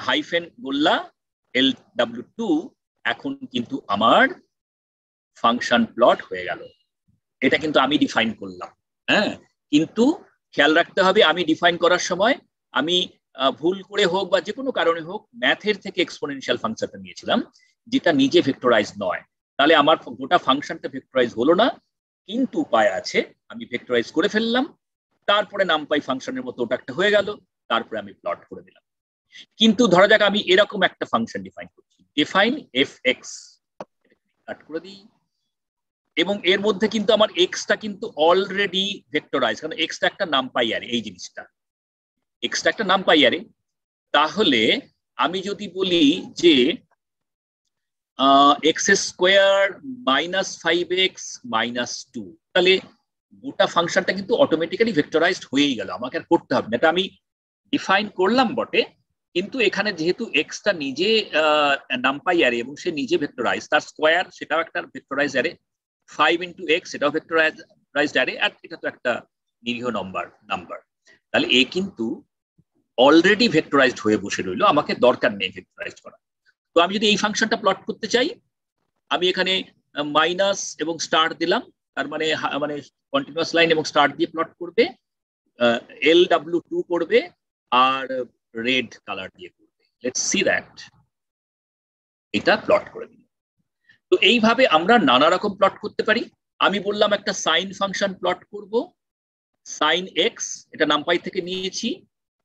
হাইফেন বললা LW2, এখন কিন্তু আমার ফাংশন প্লট হয়ে গেল। এটা কিন্তু আমি ডিফাইন করলাম, হ্যাঁ। কিন্তু খেয়াল রাখতে হবে, আমি ডিফাইন করার সময় আমি ভুল করে হোক বা যে কোনো কারণে হোক ম্যাথের থেকে এক্সপোনেনশিয়াল ফাংশনটা নিয়েছিলাম, যেটা নিজে ভেক্টরাইজ নয়। তাহলে আমার গোটা ফাংশনটা ভেক্টরাইজ হলো না, কিন্তু উপায় আছে, আমি ভেক্টরাইজ করে ফেললাম, তারপরে নামপাই ফাংশনের মতো ওটা একটা হয়ে গেল, তারপরে আমি প্লট করে দিলাম। কিন্তু ধরা যাক আমি এরকম একটা ফাংশন ডিফাইন করছি, ডিফাইন fx, কাট করে দিই, এবং এর মধ্যে কিন্তু আমার এক্সটা কিন্তু অলরেডি ভেক্টরাইজ, কারণ এক্সটা একটা নামপাই অ্যারে, এই জিনিসটা এক্সটা একটা নামপাই অ্যারে। তাহলে আমি যদি বলি যে x square minus 5x minus 2, তাহলে গোটা ফাংশনটা কিন্তু অটোমেটিক্যালি ভেক্টরাইজড হয়েই গেল, আমাকে আর করতে হবে না। এটা আমি ডিফাইন করলাম বটে, কিন্তু এখানে যেহেতু এক্সটা নিজে নামপাই অ্যারে এবং সে নিজে ভেক্টরাইজ, তার স্কোয়ার সেটাও একটা ভেক্টরাইজ অ্যারে, 5 into x সেটাও ভেক্টরাইজড অ্যারে, আর এটা তো একটা নিরীহ নাম্বার। তাহলে এ কিন্তু অলরেডি ভেক্টরাইজড হয়ে বসে রইলো, আমাকে দরকার নেই ভেক্টরাইজ করা। তো আমি যদি এই ফাংশনটা প্লট করতে চাই, আমি এখানে মাইনাস এবং স্টার দিলাম, তার মানে কন্টিনিউয়াস লাইন এবং স্টার দিয়ে প্লট করবে, LW2 করবে, আর রেড কালার দিয়ে করবে। লেটস সি দ্যাট, এটা প্লট করে দিল। তো এইভাবে আমরা নানা রকম প্লট করতে পারি। আমি বললাম একটা সাইন ফাংশন প্লট করব, সাইন এক্স, এটা নামপাই থেকে নিয়েছি।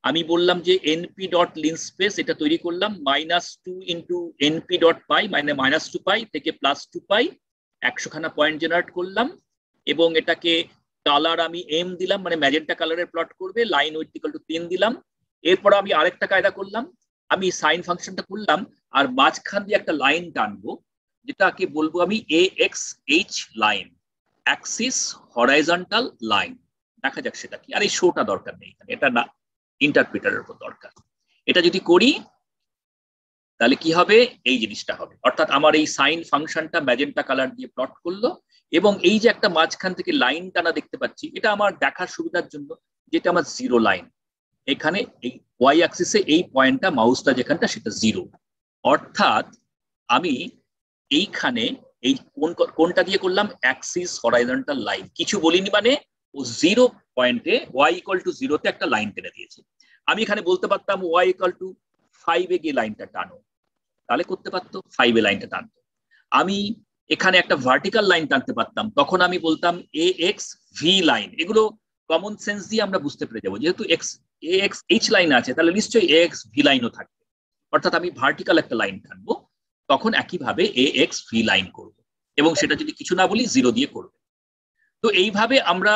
আমি বললাম যে np.linspace এটা তৈরি করলাম, -2 into np.pi, মানে -2π থেকে +2π, 100 খানা পয়েন্ট জেনারেট করলাম, এবং এটাকে কালার আমি m দিলাম, মানে ম্যাজেন্টা কালারের প্লট করবে, লাইন উইডথ ইকুয়াল টু 3 দিলাম। এরপর আমি আরেকটা কায়দা করলাম, আমি সাইন ফাংশনটা করলাম আর মাঝখান দিয়ে একটা লাইন টানবো, যেটাকে বলবো আমি AXH line, Axis horizontal line. দেখা যাক সেটা কি, আর এই শোটা দরকার নেই, এটা না ইন্টারপ্রিটারের উপর দরকার। এটা যদি করি তাহলে কি হবে, এই জিনিসটা হবে, অর্থাৎ আমার এই সাইন ফাংশনটা ম্যাজেন্টা কালার দিয়ে প্লট করলো, এবং এই যে একটা মাঝখান থেকে লাইন টানা দেখতে পাচ্ছি, এটা আমার দেখার সুবিধার জন্য, যেটা আমার জিরো লাইন, এখানে এই ওয়াই অ্যাক্সিসে এই পয়েন্টটা মাউসটা যেখানটা সেটা জিরো, অর্থাৎ আমি এইখানে এই কোনটা দিয়ে করলাম, অ্যাক্সিস হরাইজন্টাল লাইন, কিছু বলিনি, মানে ও 0 পয়েন্টে y ইকুয়াল টু 0 তে একটা লাইন টেনে দিয়েছে। আমি এখানে বলতে পারতাম y ইকুয়াল টু 5 এ গিয়ে লাইনটা টানো, তাহলে করতে পারতো, 5 এ লাইনটা টানতো। আমি এখানে একটা ভার্টিক্যাল লাইন টানতে পারতাম, তখন আমি বলতাম AXV লাইন। এগুলো কমন সেন্স দিয়ে আমরা বুঝতে পেরে যাবো, যেহেতু AXH লাইন আছে, তাহলে নিশ্চয়ই AXV লাইনও থাকবে, অর্থাৎ আমি ভার্টিক্যাল একটা লাইন টানবো, তখন একইভাবে AXV লাইন করব, এবং সেটা যদি কিছু না বলি 0 দিয়ে করবে। তো এইভাবে আমরা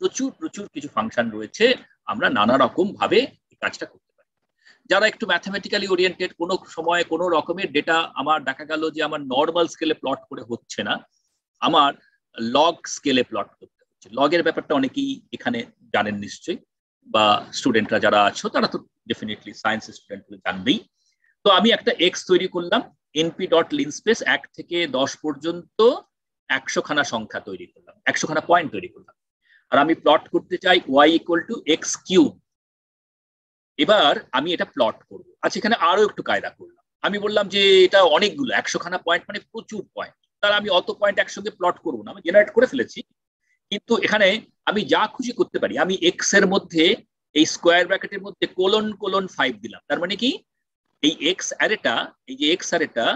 প্রচুর প্রচুর কিছু ফাংশন রয়েছে, আমরা নানা রকম ভাবে এই কাজটা করতে পারি। যারা একটু ম্যাথমেটিক্যালি ওরিয়েন্টেড, কোনো সময় কোনো রকমের ডেটা আমার দেখা গেল যে আমার নর্মাল স্কেলে প্লট করে হচ্ছে না, আমার লগ স্কেলে প্লট করতে হচ্ছে। লগের ব্যাপারটা অনেকেই এখানে জানেন নিশ্চয়ই, বা স্টুডেন্টরা যারা আছো তারা তো ডেফিনেটলি সায়েন্স স্টুডেন্ট জানবেই। তো আমি একটা এক্স তৈরি করলাম, np.linspace 1 থেকে 10 পর্যন্ত 100 খানা সংখ্যা তৈরি করলাম, 100 খানা পয়েন্ট তৈরি করলাম, আর আমি প্লট করতে চাই y = x³। এবার আমি এটা প্লট করব। আচ্ছা, এখানে আরো একটু কায়দা করলাম। আমি বললাম যে এটা অনেকগুলো 100 খানা পয়েন্ট মানে প্রচুর পয়েন্ট, তাহলে আমি অত পয়েন্ট একসঙ্গে প্লট করবো না, আমি জেনারেট করে ফেলেছি। কিন্তু এখানে আমি যা খুশি করতে পারি। আমি এক্স এর মধ্যে এই স্কোয়ার ব্র্যাকেটের মধ্যে ::5 দিলাম। তার মানে কি, এই এক্স অ্যারেটা, এই যে এক্স অ্যারেটা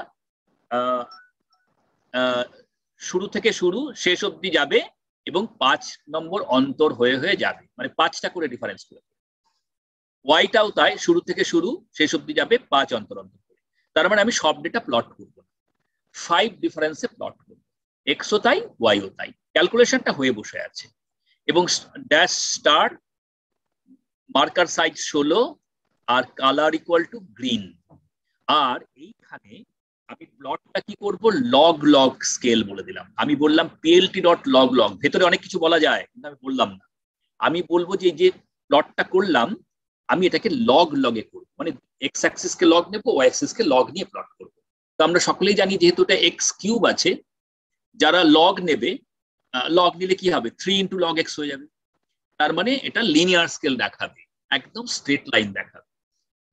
শুরু থেকে শুরু শেষ অবধি যাবে এবং 5 নম্বর অন্তর হয়ে হয়ে যাবে, মানে 5টা করে ডিফারেন্স করে। ওয়াইটাও তাই, শুরু থেকে শুরু শেষ অবধি যাবে 5 অন্তর অন্তর করে। তার মানে আমি সব ডেটা প্লট করবো না, 5 ডিফারেন্সে প্লট করবো। এক্সও তাই, ওয়াইও তাই। ক্যালকুলেশনটা হয়ে বসে আছে এবং ড্যাশ স্টার, মার্কার সাইজ 16 আর কালার = গ্রিন। আর এইখানে আমি প্লটটা কি করব, লগ লগ স্কেল বলে দিলাম। আমি বললাম plt.log-log, ভেতরে অনেক কিছু বলা যায় কিন্তু আমি বললাম না। আমি বলবো যে যে প্লটটা করলাম আমি এটাকে লগ লগে করব, মানে এক্স অ্যাক্সিসকে লগ নেব, ওয়াই অ্যাক্সিসকে লগ নিয়ে প্লট করব। তো আমরা সকলেই জানি যেহেতু এটা x³ আছে, যারা লগ নেবে, লগ নিলে কি হবে, 3 × log x হয়ে যাবে। তার মানে এটা লিনিয়ার স্কেল দেখাবে, একদম স্ট্রেট লাইন দেখাবে।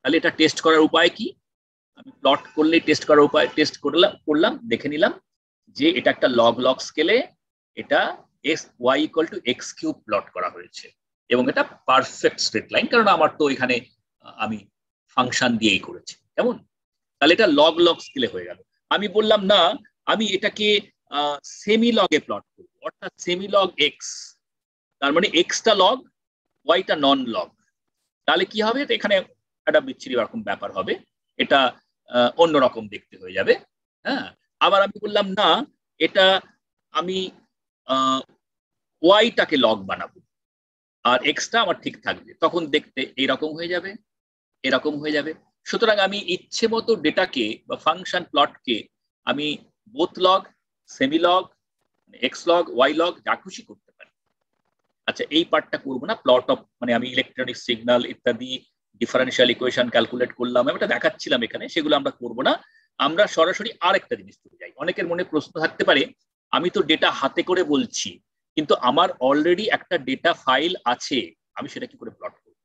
তাহলে এটা টেস্ট করার উপায় কি, আমি প্লট করলে টেস্ট করার উপায় টেস্ট করলাম, দেখে নিলাম যে এটা একটা লগ লগ স্কেলে এটা y = x³ প্লট করা হয়েছে এবং এটা পারফেক্ট স্ট্রেট লাইন, কারণ আমার তো এখানে আমি ফাংশন দিয়েই করেছি। কেমন? তাহলে এটা লগ লগ স্কেলে হয়ে গেল। আমি বললাম না, আমি এটাকে সেমি লগে প্লট করবো, অর্থাৎ সেমি লগ এক্স। তার মানে এক্সটা লগ, ওয়াইটা নন লগ। তাহলে কি হবে, এখানে একটা বিচ্ছিরি রকম ব্যাপার হবে, এটা অন্যরকম দেখতে হয়ে যাবে। হ্যাঁ, আবার আমি বললাম না, এটা আমি ওয়াইটাকে লগ বানাবো আর এক্সটা আমার ঠিক থাকবে, তখন দেখতে এইরকম হয়ে যাবে, এরকম হয়ে যাবে। সুতরাং আমি ইচ্ছে মতো ডেটাকে বা ফাংশন প্লটকে আমি both log, semi log, x log, y log যা খুশি করতে পারি। আচ্ছা, এই পার্টটা করবো না। প্লট অফ মানে আমি ইলেকট্রনিক সিগন্যাল ইত্যাদি ডিফারেনশিয়াল ইকুয়েশন ক্যালকুলেট করলাম, আমি এটা দেখাচ্ছিলাম এখানে, সেগুলো আমরা করবো না। আমরা সরাসরি আরেকটা জিনিস করে যাই। অনেকের মনে প্রশ্ন থাকতে পারে, আমি তো ডেটা হাতে করে বলছি, কিন্তু আমার অলরেডি একটা ডেটা ফাইল আছে, আমি সেটা কি করে প্লট করব?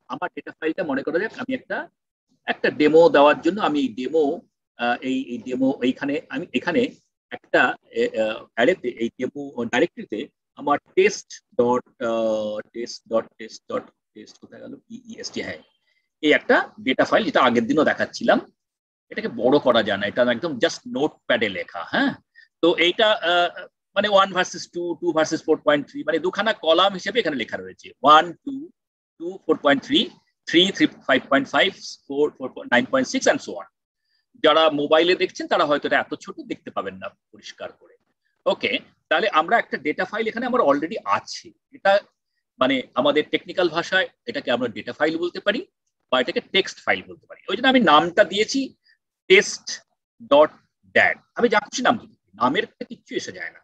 আমার ডেটা ফাইলটা মনে করা যাক আমি একটা ডেমো দেওয়ার জন্য আমি এই ডেমো আমি এখানে একটা অ্যারেতে, এই ডেমো ডাইরেক্টরিতে আমার টেস্ট কোথায় গেল, EST, হ্যাঁ, এই একটা ডেটা ফাইল, যেটা আগের দিনও দেখাচ্ছিলাম। এটাকে বড় করা যায় না, এটা একদম জাস্ট নোটপ্যাডে লেখা। হ্যাঁ, তো এইটা মানে 1 ভার্সেস 2, 2 ভার্সেস 4.3, মানে দুখানা কলাম হিসেবে এখানে লেখা রয়েছে। 1, 2, 2, 4.3, 3, 5.5, 4, 9.6 and so on. যারা মোবাইলে দেখছেন তারা হয়তো এটা এত ছোট দেখতে পাবেন না পরিষ্কার করে। ওকে, তাহলে আমরা একটা ডেটা ফাইল এখানে আমার অলরেডি আছে। এটা মানে আমাদের টেকনিক্যাল ভাষায় এটাকে আমরা ডেটা ফাইল বলতে পারি বা এটাকে টেক্সট ফাইল বলতে পারি। ওই জন্য আমি নামটা দিয়েছি test.dat। আমি যা খুশি নাম দিই, নামের কিচ্ছু এসে যায় না।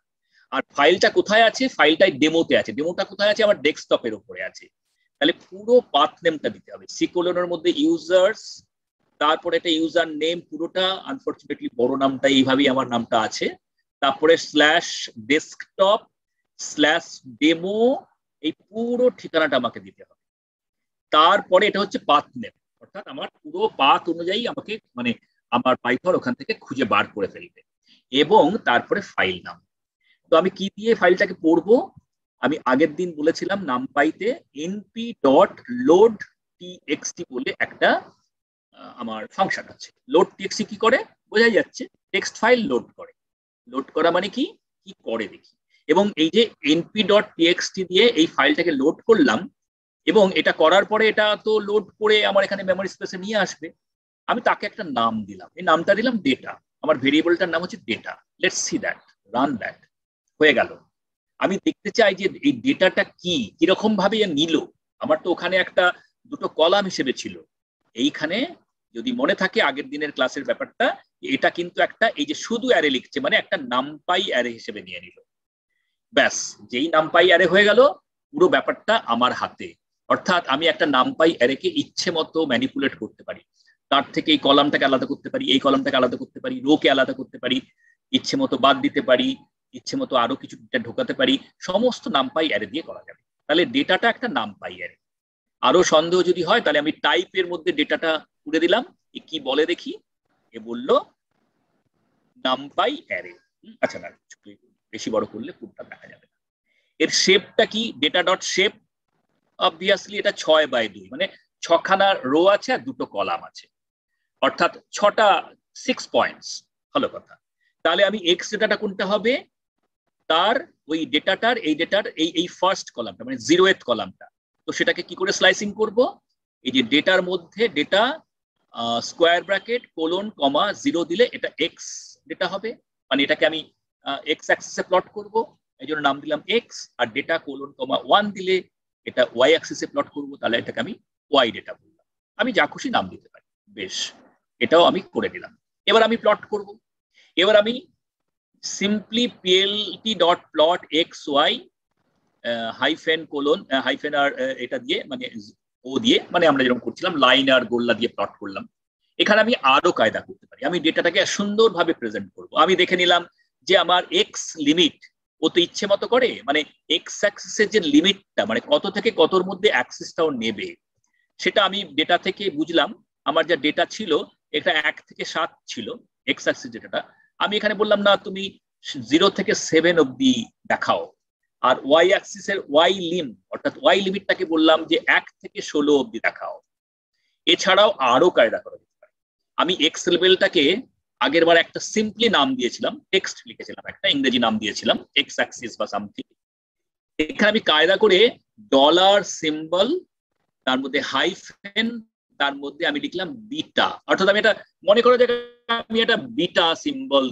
আর ফাইলটা কোথায় আছে, ফাইলটাই ডেমোতে আছে। ডেমোটা কোথায় আছে, আমার ডেস্কটপের উপরে আছে। তাহলে পুরো পাথ নেমটা দিতে হবে, সিকোলনের মধ্যে ইউজার্স, তারপরে একটা ইউজার নেম পুরোটা, আনফরচুনেটলি বড় নামটা এইভাবেই আমার নামটা আছে, তারপরে /desktop/demo, এই পুরো ঠিকানাটা আমাকে দিতে হবে। তারপরে এটা হচ্ছে পাথ নেম, অর্থাৎ আমার পুরো পাথ অনুযায়ী আমাকে মানে আমার পাইথন ওখান থেকে খুঁজে বার করে ফেলবে, এবং তারপরে ফাইল নাম। তো আমি কি দিয়ে ফাইলটাকে পড়বো, আমি আগের দিন বলেছিলাম নামপাইতে np.loadtxt বলে একটা আমার ফাংশন আছে। loadtxt কি করে বোঝাই যাচ্ছে, টেক্সট ফাইল লোড করে। লোড করা মানে কি করে দেখি। এবং এই যে np.txt দিয়ে এই ফাইলটাকে লোড করলাম, এবং এটা করার পরে এটা তো লোড করে আমার এখানে মেমোরি স্পেসে নিয়ে আসবে। আমি তাকে একটা নাম দিলাম, এই নামটা দিলাম ডেটা। আমার ভেরিয়েবলটার নাম হচ্ছে data. Let's see that, run that. হয়ে গেল। আমি দেখতে চাই যে এই ডেটাটা কিরকম ভাবে নিল। আমার তো ওখানে একটা দুটো কলাম হিসেবে ছিল, এইখানে যদি মনে থাকে আগের দিনের ক্লাসের ব্যাপারটা, এটা কিন্তু একটা এই যে শুধু অ্যারে লিখছে মানে একটা নামপাই অ্যারে হিসেবে নিয়ে নিল। ব্যাস, যেই নামপাই অ্যারে হয়ে গেল পুরো ব্যাপারটা আমার হাতে। অর্থাৎ আমি একটা নামপাই অ্যারেকে ইচ্ছে মতো ম্যানিপুলেট করতে পারি, তার থেকে এই কলামটাকে আলাদা করতে পারি, এই কলামটাকে আলাদা করতে পারি, রোকে আলাদা করতে পারি, ইচ্ছে মতো বাদ দিতে পারি, ইচ্ছে মতো আরো কিছু ঢোকাতে পারি। সমস্ত নামপাই অ্যারে দিয়ে করা যাবে। তাহলে ডেটাটা একটা নামপাই অ্যারে। আরো সন্দেহ যদি হয় তাহলে আমি টাইপের মধ্যে ডেটাটা তুলে দিলাম। কি বলে দেখি? এ বলল নামপাই অ্যারে। আচ্ছা না, বেশি বড় করলে পুরোটা দেখা যাবে না। এর শেপটা কি? Data dot shape. অবভিয়াসলি এটা 6x2, মানে 6খানা রো আছে আর 2টো কলাম আছে, অর্থাৎ 6 পয়েন্টস। ভালো কথা। তাহলে আমি এক্স ডেটাটা কোনটা হবে? তার ওই ডেটাটার এই ফার্স্ট কলামটা মানে 0th কলামটা। তো সেটাকে কি করে স্লাইসিং করব? এই যে ডেটার মধ্যে ডেটা স্কোয়ার ব্র্যাকেট কোলন কমা 0 দিলে এটা এক্স ডেটা হবে, মানে এটাকে আমি এক্স অ্যাক্সিসে প্লট করব, এই জন্য নাম দিলাম এক্স। আর ডেটা কোলন কমা 1 দিলে এটা ওয়াই অ্যাক্সিসে প্লট করব, তাহলে এটাকে আমি ওয়াই ডেটা বললাম। আমি যা খুশি নাম দিতে পারি। বেশ, এটাও আমি করে দিলাম। এবার আমি প্লট করব। এবার আমি simply plt dot plot x y hyphen colon hyphen আর এটা দিয়ে মানে ও দিয়ে, মানে আমরা যেরকম করছিলাম লাইন আর গোল্লা দিয়ে প্লট করলাম। এখানে আমি আরো কায়দা করতে পারি। আমি ডেটাটাকে সুন্দরভাবে প্রেজেন্ট করব। আমি দেখে নিলাম যে আমার এক্স লিমিট ও তো ইচ্ছে মতো করে, মানে এক্স অ্যাক্সিসের যে লিমিটটা মানে কত থেকে কতর মধ্যে অ্যাক্সিসটাও নেবে, সেটা আমি ডেটা থেকে বুঝলাম। আমার যা ডেটা ছিল এটা 1 থেকে 7 ছিল এক্স অ্যাক্সিস ডেটাটা। আমি এখানে বললাম না তুমি 0 থেকে 7 অব্দি দেখাও। আর ওয়াই অ্যাক্সিসের ওয়াই লিম অর্থাৎ ওয়াই লিমিটটাকে বললাম যে 1 থেকে 16 অব্দি দেখাও। এছাড়াও আরো কায়দা করা যেতে পারে। আমি এক্স লেভেলটাকে আগের বার একটা সিম্পলি নাম দিয়েছিলাম, টেক্সট লিখেছিলাম, একটা ইংরেজি নাম দিয়েছিলাম এক্স অ্যাক্সিস বা সামথিং। এখানে আমি কায়দা করে ডলার সিম্বল, তার মধ্যে হাইফেন, তার মধ্যে আমি লিখলাম বিটা। অর্থাৎ আমি এটা মনে করে যে আমি একটা বিটা সিম্বল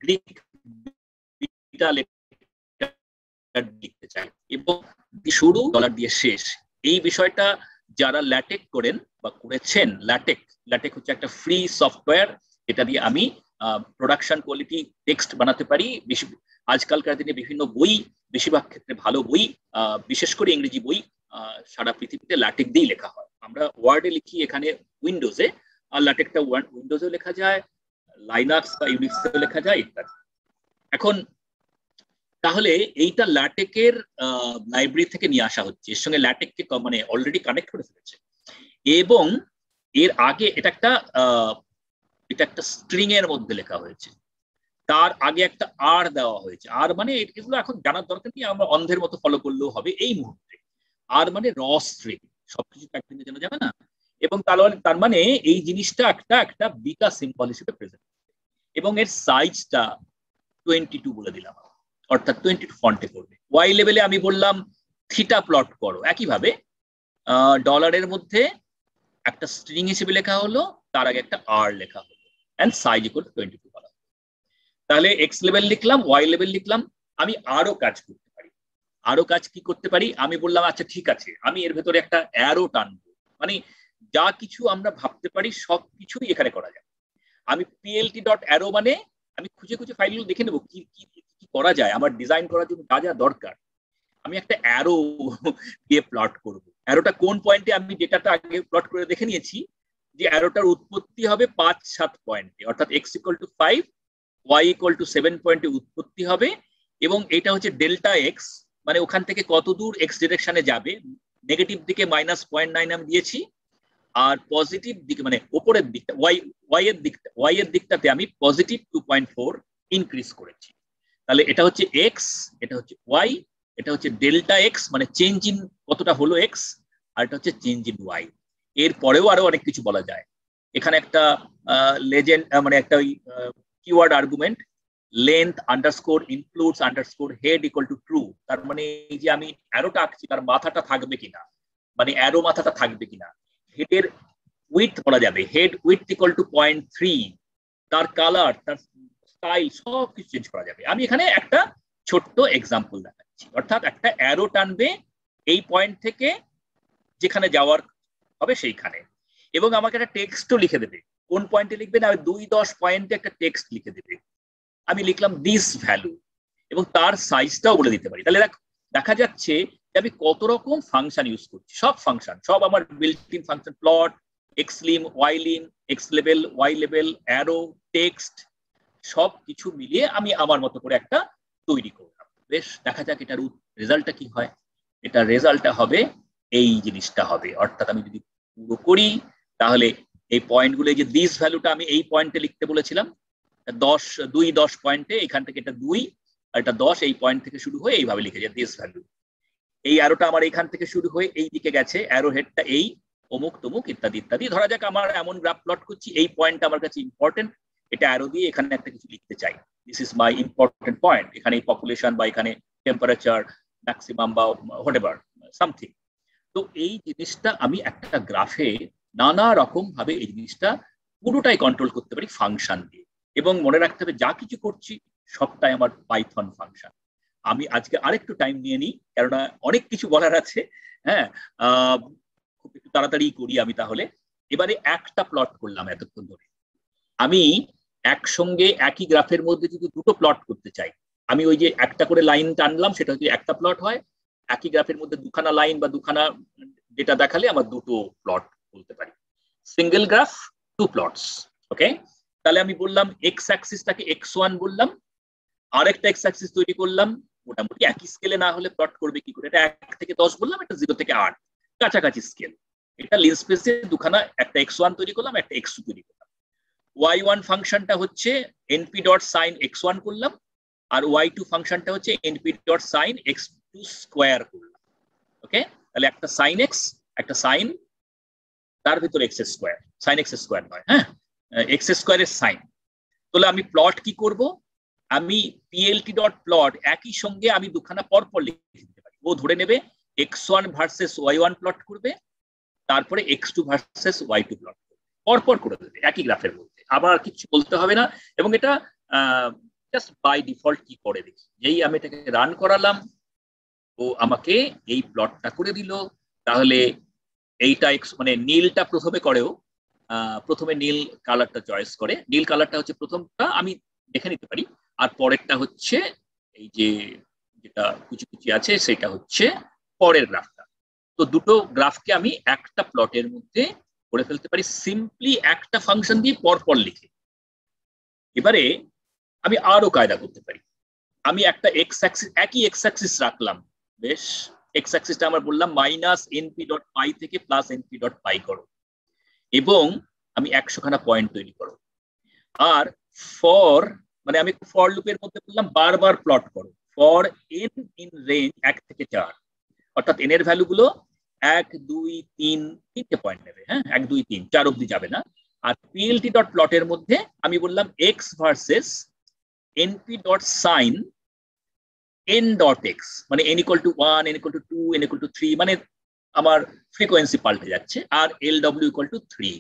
গ্রিক বিটা লিখতে চাই এবং শুরু ডলার দিয়ে শেষ। এই বিষয়টা যারা ল্যাটেক করেন বা করেছেন, ল্যাটেক হচ্ছে একটা ফ্রি সফটওয়্যার, এটা দিয়ে আমি প্রোডাকশন কোয়ালিটি টেক্সট বানাতে পারি। আজকালকার দিনে বিভিন্ন বই, বেশিরভাগ ক্ষেত্রে ভালো বই, বিশেষ করে ইংরেজি বই সারা পৃথিবীতে ল্যাটেক দিয়েই লেখা হয়। আমরা ওয়ার্ডে লিখি এখানে উইন্ডোজে, আর ল্যাটেকটা উইন্ডোজেও লেখা যায়, লাইনাক্স বা ইউনিক্সেও লেখা যায় ইত্যাদি। এখন তাহলে এইটা ল্যাটেকের লাইব্রেরি থেকে নিয়ে আসা হচ্ছে, এর সঙ্গে ল্যাটেককে মানে অলরেডি কানেক্ট করে ফেলেছে। এবং এর আগে এটা একটা স্ট্রিং এর মধ্যে লেখা হয়েছে, তার আগে একটা আর দেওয়া হয়েছে। আর মানে এগুলো এখন জানার দরকার নেই, আমরা অন্ধের মতো ফলো করলেও হবে এই মুহূর্তে। আর মানে র স্ট্রিং, সবকিছু একদিনের জন্য যাবে না। এবং তার মানে এই জিনিসটা একটা বিটা সিম্বল হিসেবে প্রেজেন্ট, এবং এর সাইজটা 22 বলে দিলাম, অর্থাৎ 22 ফন্টে করবে। ওয়াই লেভেলে আমি বললাম থিটা প্লট করো। একইভাবে ডলারের মধ্যে একটা স্ট্রিং হিসেবে লেখা হলো, তার আগে একটা আর লেখা হলো, এন্ড সাইজ ইকুয়াল টু 22 করা। তাহলে এক্স লেভেল লিখলাম, ওয়াই লেভেল লিখলাম। আমি আরো কাজ করতে পারি। আরো কাজ কি করতে পারি? আমি বললাম আচ্ছা ঠিক আছে, আমি এর ভেতরে একটা অ্যারো টানবো, মানে যা কিছু আমরা ভাবতে পারি সব কিছুই এখানে করা যায়। আমি plt ডট অ্যারো মানে আমি খুঁজে ফাইলগুলো দেখে নেবো কি করা যায় আমার ডিজাইন করার জন্য যা যা দরকার। আমি একটা অ্যারো দিয়ে প্লট করব। অ্যারোটা কোন পয়েন্টে, আমি ডেটাটা আগে প্লট করে দেখে নিয়েছি যে অ্যারোটার উৎপত্তি হবে 5-7 পয়েন্টে, অর্থাৎ x = 5, y = 7 পয়েন্টে উৎপত্তি হবে। এবং এটা হচ্ছে ডেল্টা এক্স, মানে ওখান থেকে কত দূর এক্স ডিরেকশনে যাবে। নেগেটিভ দিকে -0.9 আমি দিয়েছি, আর পজিটিভ দিকে মানে উপরের দিকটা ওয়াই এর দিকটাতে আমি পজিটিভ 2.4 ইনক্রিজ করেছি। তাহলে এটা হচ্ছে এক্স, এটা হচ্ছে ওয়াই, এটা হচ্ছে ডেল্টা এক্স মানে চেঞ্জ ইন কতটা হলো এক্স, আর এটা হচ্ছে চেঞ্জ ইন ওয়াই। এর পরেও আরো অনেক কিছু বলা যায়। এখানে একটা লেজেন্ড মানে একটা keyword argument length underscore includes underscore head equal to true. তার মানে এই যে আমি অ্যারোটা আঁকছি তার মাথাটা থাকবে কিনা, মানে অ্যারো মাথাটা থাকবে কিনা। হেডের উইথ বলা যাবে, হেড উইথ ইকুয়াল টু 0.3, তার কালার, তার স্টাইল সব কিছু চেঞ্জ করা যাবে। আমি এখানে একটা ছোট্ট এক্সাম্পল দেখাচ্ছি। অর্থাৎ একটা অ্যারো টানবে এই পয়েন্ট থেকে যেখানে যাওয়ার হবে সেইখানে, এবং আমাকে একটা টেক্সটও লিখে দেবে। কোন পয়েন্টে লিখবে না, 2-10 পয়েন্টে একটা টেক্সট লিখে দেবে। আমি লিখলাম দিস ভ্যালু এবং তার সাইজটাও বলে দিতে পারি। তাহলে দেখা যাচ্ছে যে আমি কত রকম ফাংশন ইউজ করছি। সব ফাংশন, সব আমার built in function, plot, এক্সলিম, ওয়াইলিম, x level, Y level, arrow, text, সব কিছু মিলিয়ে আমি আমার মতো করে একটা তৈরি করলাম। বেশ, দেখা যাক এটার রেজাল্টটা কি হয়। এটার রেজাল্টটা হবে এই জিনিসটা হবে। অর্থাৎ আমি যদি পুরো করি তাহলে এই পয়েন্টগুলো, যে দিস ভ্যালুটা আমি এই পয়েন্টে লিখতে বলেছিলাম, 10 পয়েন্টে, এখান থেকে এটা 2 আর এটা 10, এই পয়েন্ট থেকে শুরু হয়ে এইভাবে লিখেছে দিস ভ্যালু। এই অ্যারোটা আমার এখান থেকে শুরু হয়ে এই দিকে গেছে, অ্যারো হেডটা এই অমুক তমুক ইত্যাদি ইত্যাদি। ধরা যাক আমার এমন গ্রাফ প্লট করছি, এই পয়েন্টটা আমার কাছে ইম্পর্টেন্ট, এটা অ্যারো দিয়ে এখানে একটা কিছু লিখতে চাই, this is my important point. এখানে পপুলেশন বা এখানে টেম্পারেচার ম্যাক্সিমাম বা হোয়াটএভার সামথিং। তো এই জিনিসটা আমি একটা গ্রাফে নানা রকম ভাবে এই জিনিসটা পুরোটাই কন্ট্রোল করতে পারি ফাংশন দিয়ে। এবং মনে রাখতে হবে যা কিছু করছি সবটাই আমার পাইথন ফাংশন। আমি আজকে আরেকটু টাইম নিয়ে নিই, কেননা অনেক কিছু বলার আছে। হ্যাঁ, খুব একটু তাড়াতাড়ি করি আমি তাহলে। এবারে একটা প্লট করলাম এতক্ষণ ধরে। আমি একসঙ্গে একই গ্রাফের মধ্যে যদি দুটো প্লট করতে চাই, আমি ওই যে একটা করে লাইন টানলাম, সেটা যদি একটা প্লট হয়। একই গ্রাফের মধ্যে দুখানা লাইন বা দুখানা ডেটা দেখালে আমার দুটো প্লট বলতে পারি। Single graph, 2 plots. ওকে, তাহলে আমি বললাম এক্স অ্যাক্সিসটাকে x1 বললাম, আরেকটা এক্স অ্যাক্সিস তৈরি করলাম। মোটামুটি একই স্কেলে না হলে প্লট করবে কি করে, এটা 1 থেকে 10 বললাম, এটা 0 থেকে 8, কাছাকাছি স্কেল। এটা লিন স্পেসে দুখানা, একটা x1 তৈরি করলাম, একটা x2 তৈরি করলাম। y1 ফাংশনটা হচ্ছে np.sin x1 করলাম, আর y2 ফাংশনটা হচ্ছে np.sin x2 স্কয়ার করলাম। ওকে, তাহলে একটা sin x, একটা sin, তার ভিতরে x square, sin x square নয়, হ্যাঁ, x স্কয়ারের sin। তাহলে আমি প্লট কি করব, আমি plt.plot একই সঙ্গে আমি দুখানা পরপর লিখে দিতে পারি। ও ধরে নেবে x1 ভার্সেস y1 প্লট করবে, তারপরে x2 ভার্সেস y2 প্লট করবে, পরপর করে দেবে একই গ্রাফের মধ্যে, আবার কিছু বলতে হবে না। এবং এটা জাস্ট বাই ডিফল্ট কি করে দেখি, যেই আমি এটাকে রান করালাম ও আমাকে এই প্লটটা করে দিল। তাহলে এইটা মানে নীলটা প্রথমে করেও, প্রথমে নীল কালারটা চয়েস করে, নীল কালারটা হচ্ছে প্রথমটা, আমি দেখে নিতে পারি। আর পরেরটা হচ্ছে এই যে যেটা কুচি কুচি আছে সেটা হচ্ছে পরের গ্রাফটা। তো দুটো গ্রাফকে আমি একটা প্লটের মধ্যে করে ফেলতে পারি সিম্পলি একটা ফাংশন দিয়ে পরপর লিখে। এবারে আমি আরো কায়দা করতে পারি। আমি একটা এক্স অ্যাক্সিস, একই এক্স অ্যাক্সিস রাখলাম। বেশ, এক্স অ্যাক্সিসটা আমরা বললাম -np.py থেকে +np.py করো, এবং আমি 100 খানা পয়েন্ট তৈরি করো। আর ফর, মানে আমি ফর লুপের মধ্যে বললাম বারবার প্লট করো ফর n ইন রেঞ্জ 1 থেকে 4, অর্থাৎ n এর ভ্যালু গুলো 1, 2, 3, 3টে পয়েন্ট নেবে। হ্যাঁ, 1, 2, 3, 4 অব্দি যাবে না। আর plt.plot এর মধ্যে আমি বললাম x ভার্সেস np.sin n.x, মানে n = 1, n = 2, n = 3, মানে আমার ফ্রিকোয়েন্সি পাল্টে যাচ্ছে, আর lw = 3।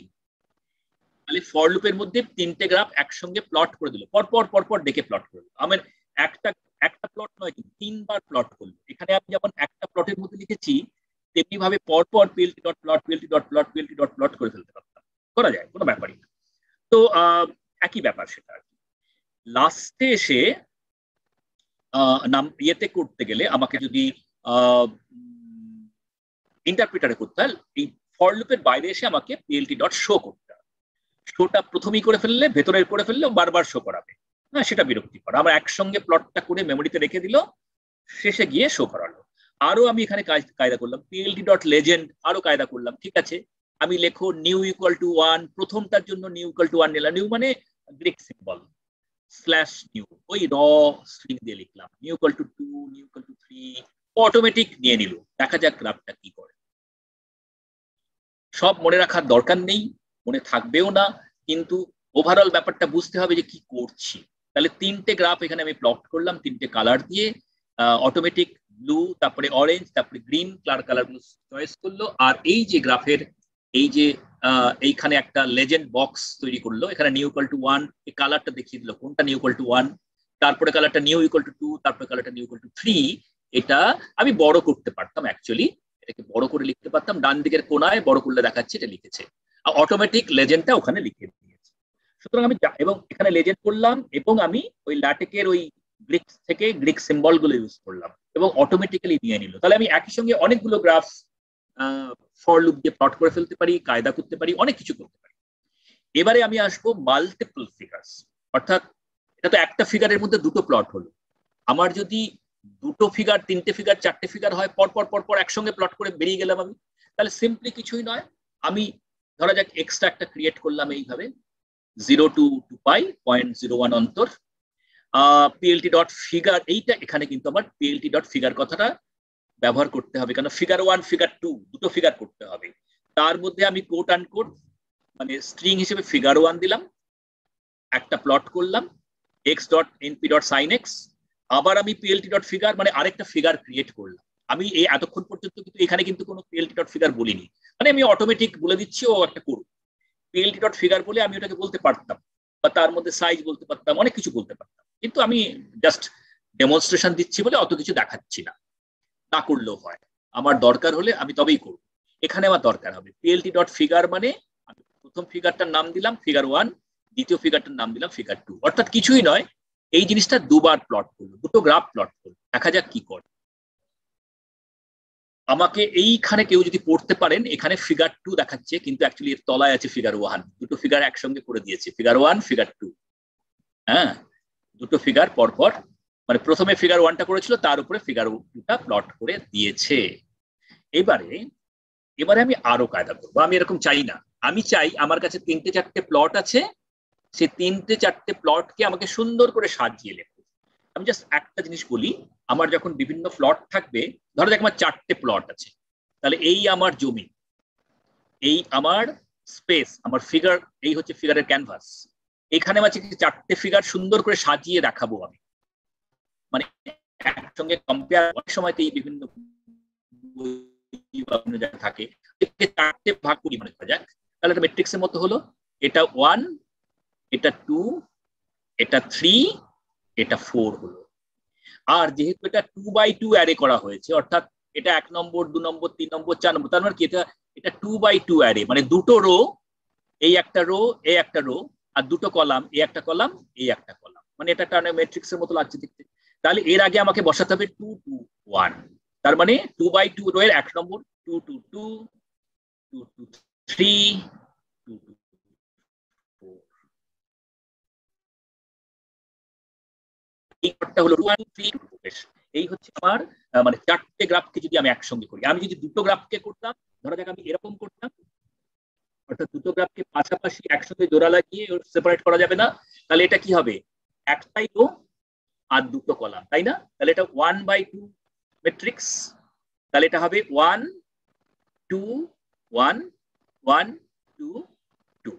তাহলে ফর লুপের মধ্যে 3টে গ্রাফ একসঙ্গে প্লট করে দিল, পরপর দেখে প্লট করে দিল। আমার একটা প্লট নয়, 3বার প্লট করলো। এখানে আমি যেমন একটা প্লটের মধ্যে লিখেছি, তেমনি ভাবে পরপর plt.plot করে ফেলতে পারতাম, করা যায়, কোনো ব্যাপারই না। তো একই ব্যাপার সেটা। লাস্টে এসে নাম ইয়েতে করতে গেলে আমাকে যদি ইন্টারপ্রিটারে করতে হয়, এই ফর লুপের বাইরে এসে আমাকে plt.show করতে হবে। শোটা প্রথমেই করে ফেললে, ভেতরের করে ফেললে বারবার শো করাবে, হ্যাঁ, সেটা বিরক্তিকর। আমার একসঙ্গে প্লটটা করে মেমোরিতে রেখে দিল, শেষে গিয়ে শো করালো। আরো আমি এখানে কায়দা করলাম plt.legend, আরো কায়দা করলাম। ঠিক আছে, আমি লেখো নিউ = 1, প্রথমটার জন্য নিউ = 1 নিলাম, নিউ মানে গ্রিক সিম্বল, /new, ওই র স্ট্রিং দিয়ে লিখলাম নিউ = 2, নিউ = 3, অটোমেটিক নিয়ে নিল। দেখা যাক গ্রাফটা কি করে। সব মনে রাখার দরকার নেই, মনে থাকবেও না, কিন্তু ওভারঅল ব্যাপারটা বুঝতে হবে যে কি করছি। তাহলে 3টে গ্রাফ এখানে আমি প্লট করলাম 3টে কালার দিয়ে, অটোমেটিক ব্লু, তারপরে অরেঞ্জ, তারপরে গ্রিন কালার গুলো চয়েস করলো। আর এই যে গ্রাফের এই যে এইখানে একটা লেজেন্ড বক্স তৈরি করলো, এখানে নিউ = 1, এই কালারটা দেখিয়ে দিল কোনটা নিউ = 1, তারপরে কালারটা নিউ ইকুয়াল টু 2, তারপরে কালারটা নিউ ইকুয়াল টু 3, এটা আমি বড় করতে পারতাম, অ্যাকচুয়ালি এটাকে বড় করে লিখতে পারতাম, ডান দিকের কোনায় বড় করলে দেখাচ্ছে এটা লিখেছে, আর অটোমেটিক লেজেন্ডটা ওখানে লিখে দিয়েছে। সুতরাং আমি এবং এখানে লেজেন্ড করলাম এবং আমি ওই ল্যাটেকের ওই গ্রিক থেকে গ্রিক সিম্বল গুলো ইউজ করলাম এবং অটোমেটিক্যালি নিয়ে নিল। তাহলে আমি একই সঙ্গে অনেকগুলো গ্রাফ ফর লুপ দিয়ে প্লট করে ফেলতে পারি, কায়দা করতে পারি, অনেক কিছু করতে পারি। এবারে আমি আসবো মাল্টিপল ফিগারস, অর্থাৎ এটা তো একটা ফিগারের মধ্যে দুটো প্লট হলো। আমার যদি দুটো ফিগার, তিনটে ফিগার, চারটে ফিগার হয়, পরপর পরপর একসঙ্গে প্লট করে বেরিয়ে গেলাম আমি, তাহলে সিম্পলি কিছুই নয়, আমি ধরা যাক এক্সট্রা একটা ক্রিয়েট করলাম এইভাবে 0 to 2π 0.01 অন্তর plt ডট ফিগার, এইটা এখানে কিন্তু আমার plt ডট ফিগার কথাটা ব্যবহার করতে হবে, কারণ ফিগার 1 ফিগার 2 দুটো ফিগার করতে হবে। তার মধ্যে আমি কোট অ্যান্ড কোট মানে স্ট্রিং হিসেবে ফিগার 1 দিলাম, একটা প্লট করলাম x.np.sinx, আবার আমি plt ডট ফিগার মানে আরেকটা ফিগার ক্রিয়েট করলাম। আমি এই এতক্ষণ পর্যন্ত কিন্তু এখানে কিন্তু কোনো plt ডট ফিগার বলিনি, মানে আমি অটোমেটিক বলে দিচ্ছি ও একটা করুক। plt ডট ফিগার বলে আমি ওটাকে বলতে পারতাম, বা তার মধ্যে সাইজ বলতে পারতাম, অনেক কিছু বলতে পারতাম, কিন্তু আমি জাস্ট ডেমনস্ট্রেশন দিচ্ছি বলে অত কিছু দেখাচ্ছি না, না করলেও হয়। আমার দরকার হলে আমি তবেই করব। এখানে আমার দরকার হবে plt ডট ফিগার মানে আমি প্রথম ফিগারটার নাম দিলাম ফিগার 1, দ্বিতীয় ফিগারটার নাম দিলাম ফিগার 2, অর্থাৎ কিছুই নয়, এই জিনিসটা দুবার প্লট করলো, দুটো গ্রাফ প্লট করলো, দেখা যাক কি করে। আমাকে এইখানে কেউ যদি পড়তে পারেন, এখানে ফিগার 2 দেখাচ্ছে কিন্তু অ্যাকচুয়ালি এর তলায় আছে ফিগার 1, দুটো ফিগার একসঙ্গে করে দিয়েছে, ফিগার 1 ফিগার 2, হ্যাঁ দুটো ফিগার পরপর, মানে প্রথমে ফিগার 1টা করেছিল তার উপরে ফিগার 2টা প্লট করে দিয়েছে। এবারে আমি আরো কায়দা করবো, আমি এরকম চাই না, আমি চাই আমার কাছে 3-4টে প্লট আছে, সেই 3-4টে প্লটকে আমাকে সুন্দর করে সাজিয়ে লেখো। আমি জাস্ট একটা জিনিস বলি, আমার যখন বিভিন্ন প্লট থাকবে, ধরো দেখ আমার 4টে প্লট আছে, তাহলে এই আমার জমি, এই আমার স্পেস, আমার ফিগার, এই হচ্ছে ফিগারের ক্যানভাস, এখানে আমার 4টে ফিগার সুন্দর করে সাজিয়ে দেখাবো আমি, মানে একসঙ্গে কম্পেয়ার অনেক সময় এই বিভিন্ন থাকে, 4টে ভাগ করি মনে করা যাক, তাহলে এটা ম্যাট্রিক্সের মতো হলো, এটা 1, এটা 2, এটা 3, এটা 4 হলো। আর যেহেতু এটা 2x2 অ্যারে করা হয়েছে, অর্থাৎ এটা 1 নম্বর 2 নম্বর 3 নম্বর 4 নম্বর, তার মানে কি এটা 2x2 অ্যারে, মানে দুটো রো, এই একটা রো, এই একটা রো, আর দুটো কলাম, এই একটা কলাম, এই একটা কলাম, মানে এটা একটা ম্যাট্রিক্সের মতো লাগছে দেখতে। তাহলে এর আগে আমাকে বসাতে হবে 2 2 1, তার মানে 2x2 রো এর 1 নম্বর 2 2 2 2 2 3 2 2 4, এই ঘরটা হলো 1 3 2। এই হচ্ছে আমার মানে 4টে গ্রাফকে যদি আমি একসঙ্গে করি, আমি যদি দুটো গ্রাফকে করতাম, ধরা যাক আমি এরকম করতাম, অর্থাৎ দুটো গ্রাফকে পাশাপাশি একসঙ্গে জোড়া লাগিয়ে সেপারেট করা যাবে না, তাহলে এটা কি হবে, একটাই রো আর দুটো কলাম, তাই না? তাহলে এটা 1/2 ম্যাট্রিক্স, তাহলে এটা হবে 1 2 1 1 2 2,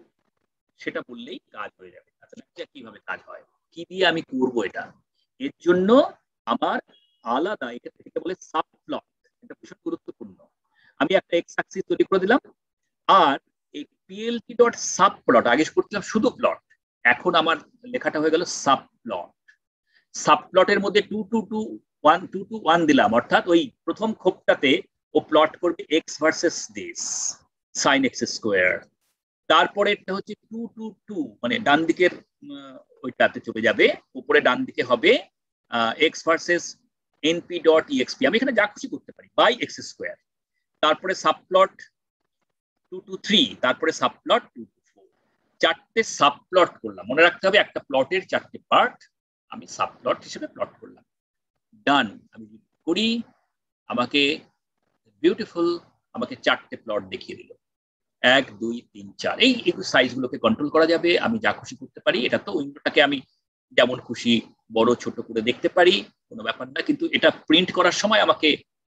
সেটা বললেই কাজ হয়ে যাবে। আসলে কিভাবে কাজ হয়, কি দিয়ে আমি করব এটা, এর জন্য আমার আলাদা এটা বলে সাবপ্লট, এটা ভীষণ গুরুত্বপূর্ণ। আমি একটা এক্স অ্যাক্সিস তৈরি করে দিলাম, আর এই plt ডট সাবপ্লট, আগে করছিলাম শুধু প্লট, এখন আমার লেখাটা হয়ে গেল সাবপ্লট। সাবপ্লটের মধ্যে 2 2 2 1 2 2 1 দিলাম, অর্থাৎ ওই প্রথম খোপটাতে ও প্লট করবে x versus this sin x square, তারপরে এটা হচ্ছে 2 2 2, মানে ডান দিকের ওইটাতে চলে যাবে, উপরে ডান দিকে হবে এক্স ভার্সেস np.exp, আমি এখানে যা খুশি করতে পারি, বাই এক্স স্কয়ার, তারপরে সাবপ্লট 2 2 3, তারপরে সাবপ্লট 2 2 4, 4টে সাবপ্লট করলাম। মনে রাখতে হবে একটা প্লটের 4টে পার্ট, আমি সাবপ্লট হিসেবে প্লট করলাম, ডান। আমি করি, আমাকে বিউটিফুল, আমাকে 4টে প্লট দেখিয়ে দিল, 1 2 3 4, এই সাইজ গুলোকে কন্ট্রোল করা যাবে, আমি যা খুশি করতে পারি। এটা তো উইন্ডোটাকে আমি যেমন খুশি বড় ছোট করে দেখতে পারি, কোনো ব্যাপার না, কিন্তু এটা প্রিন্ট করার সময় আমাকে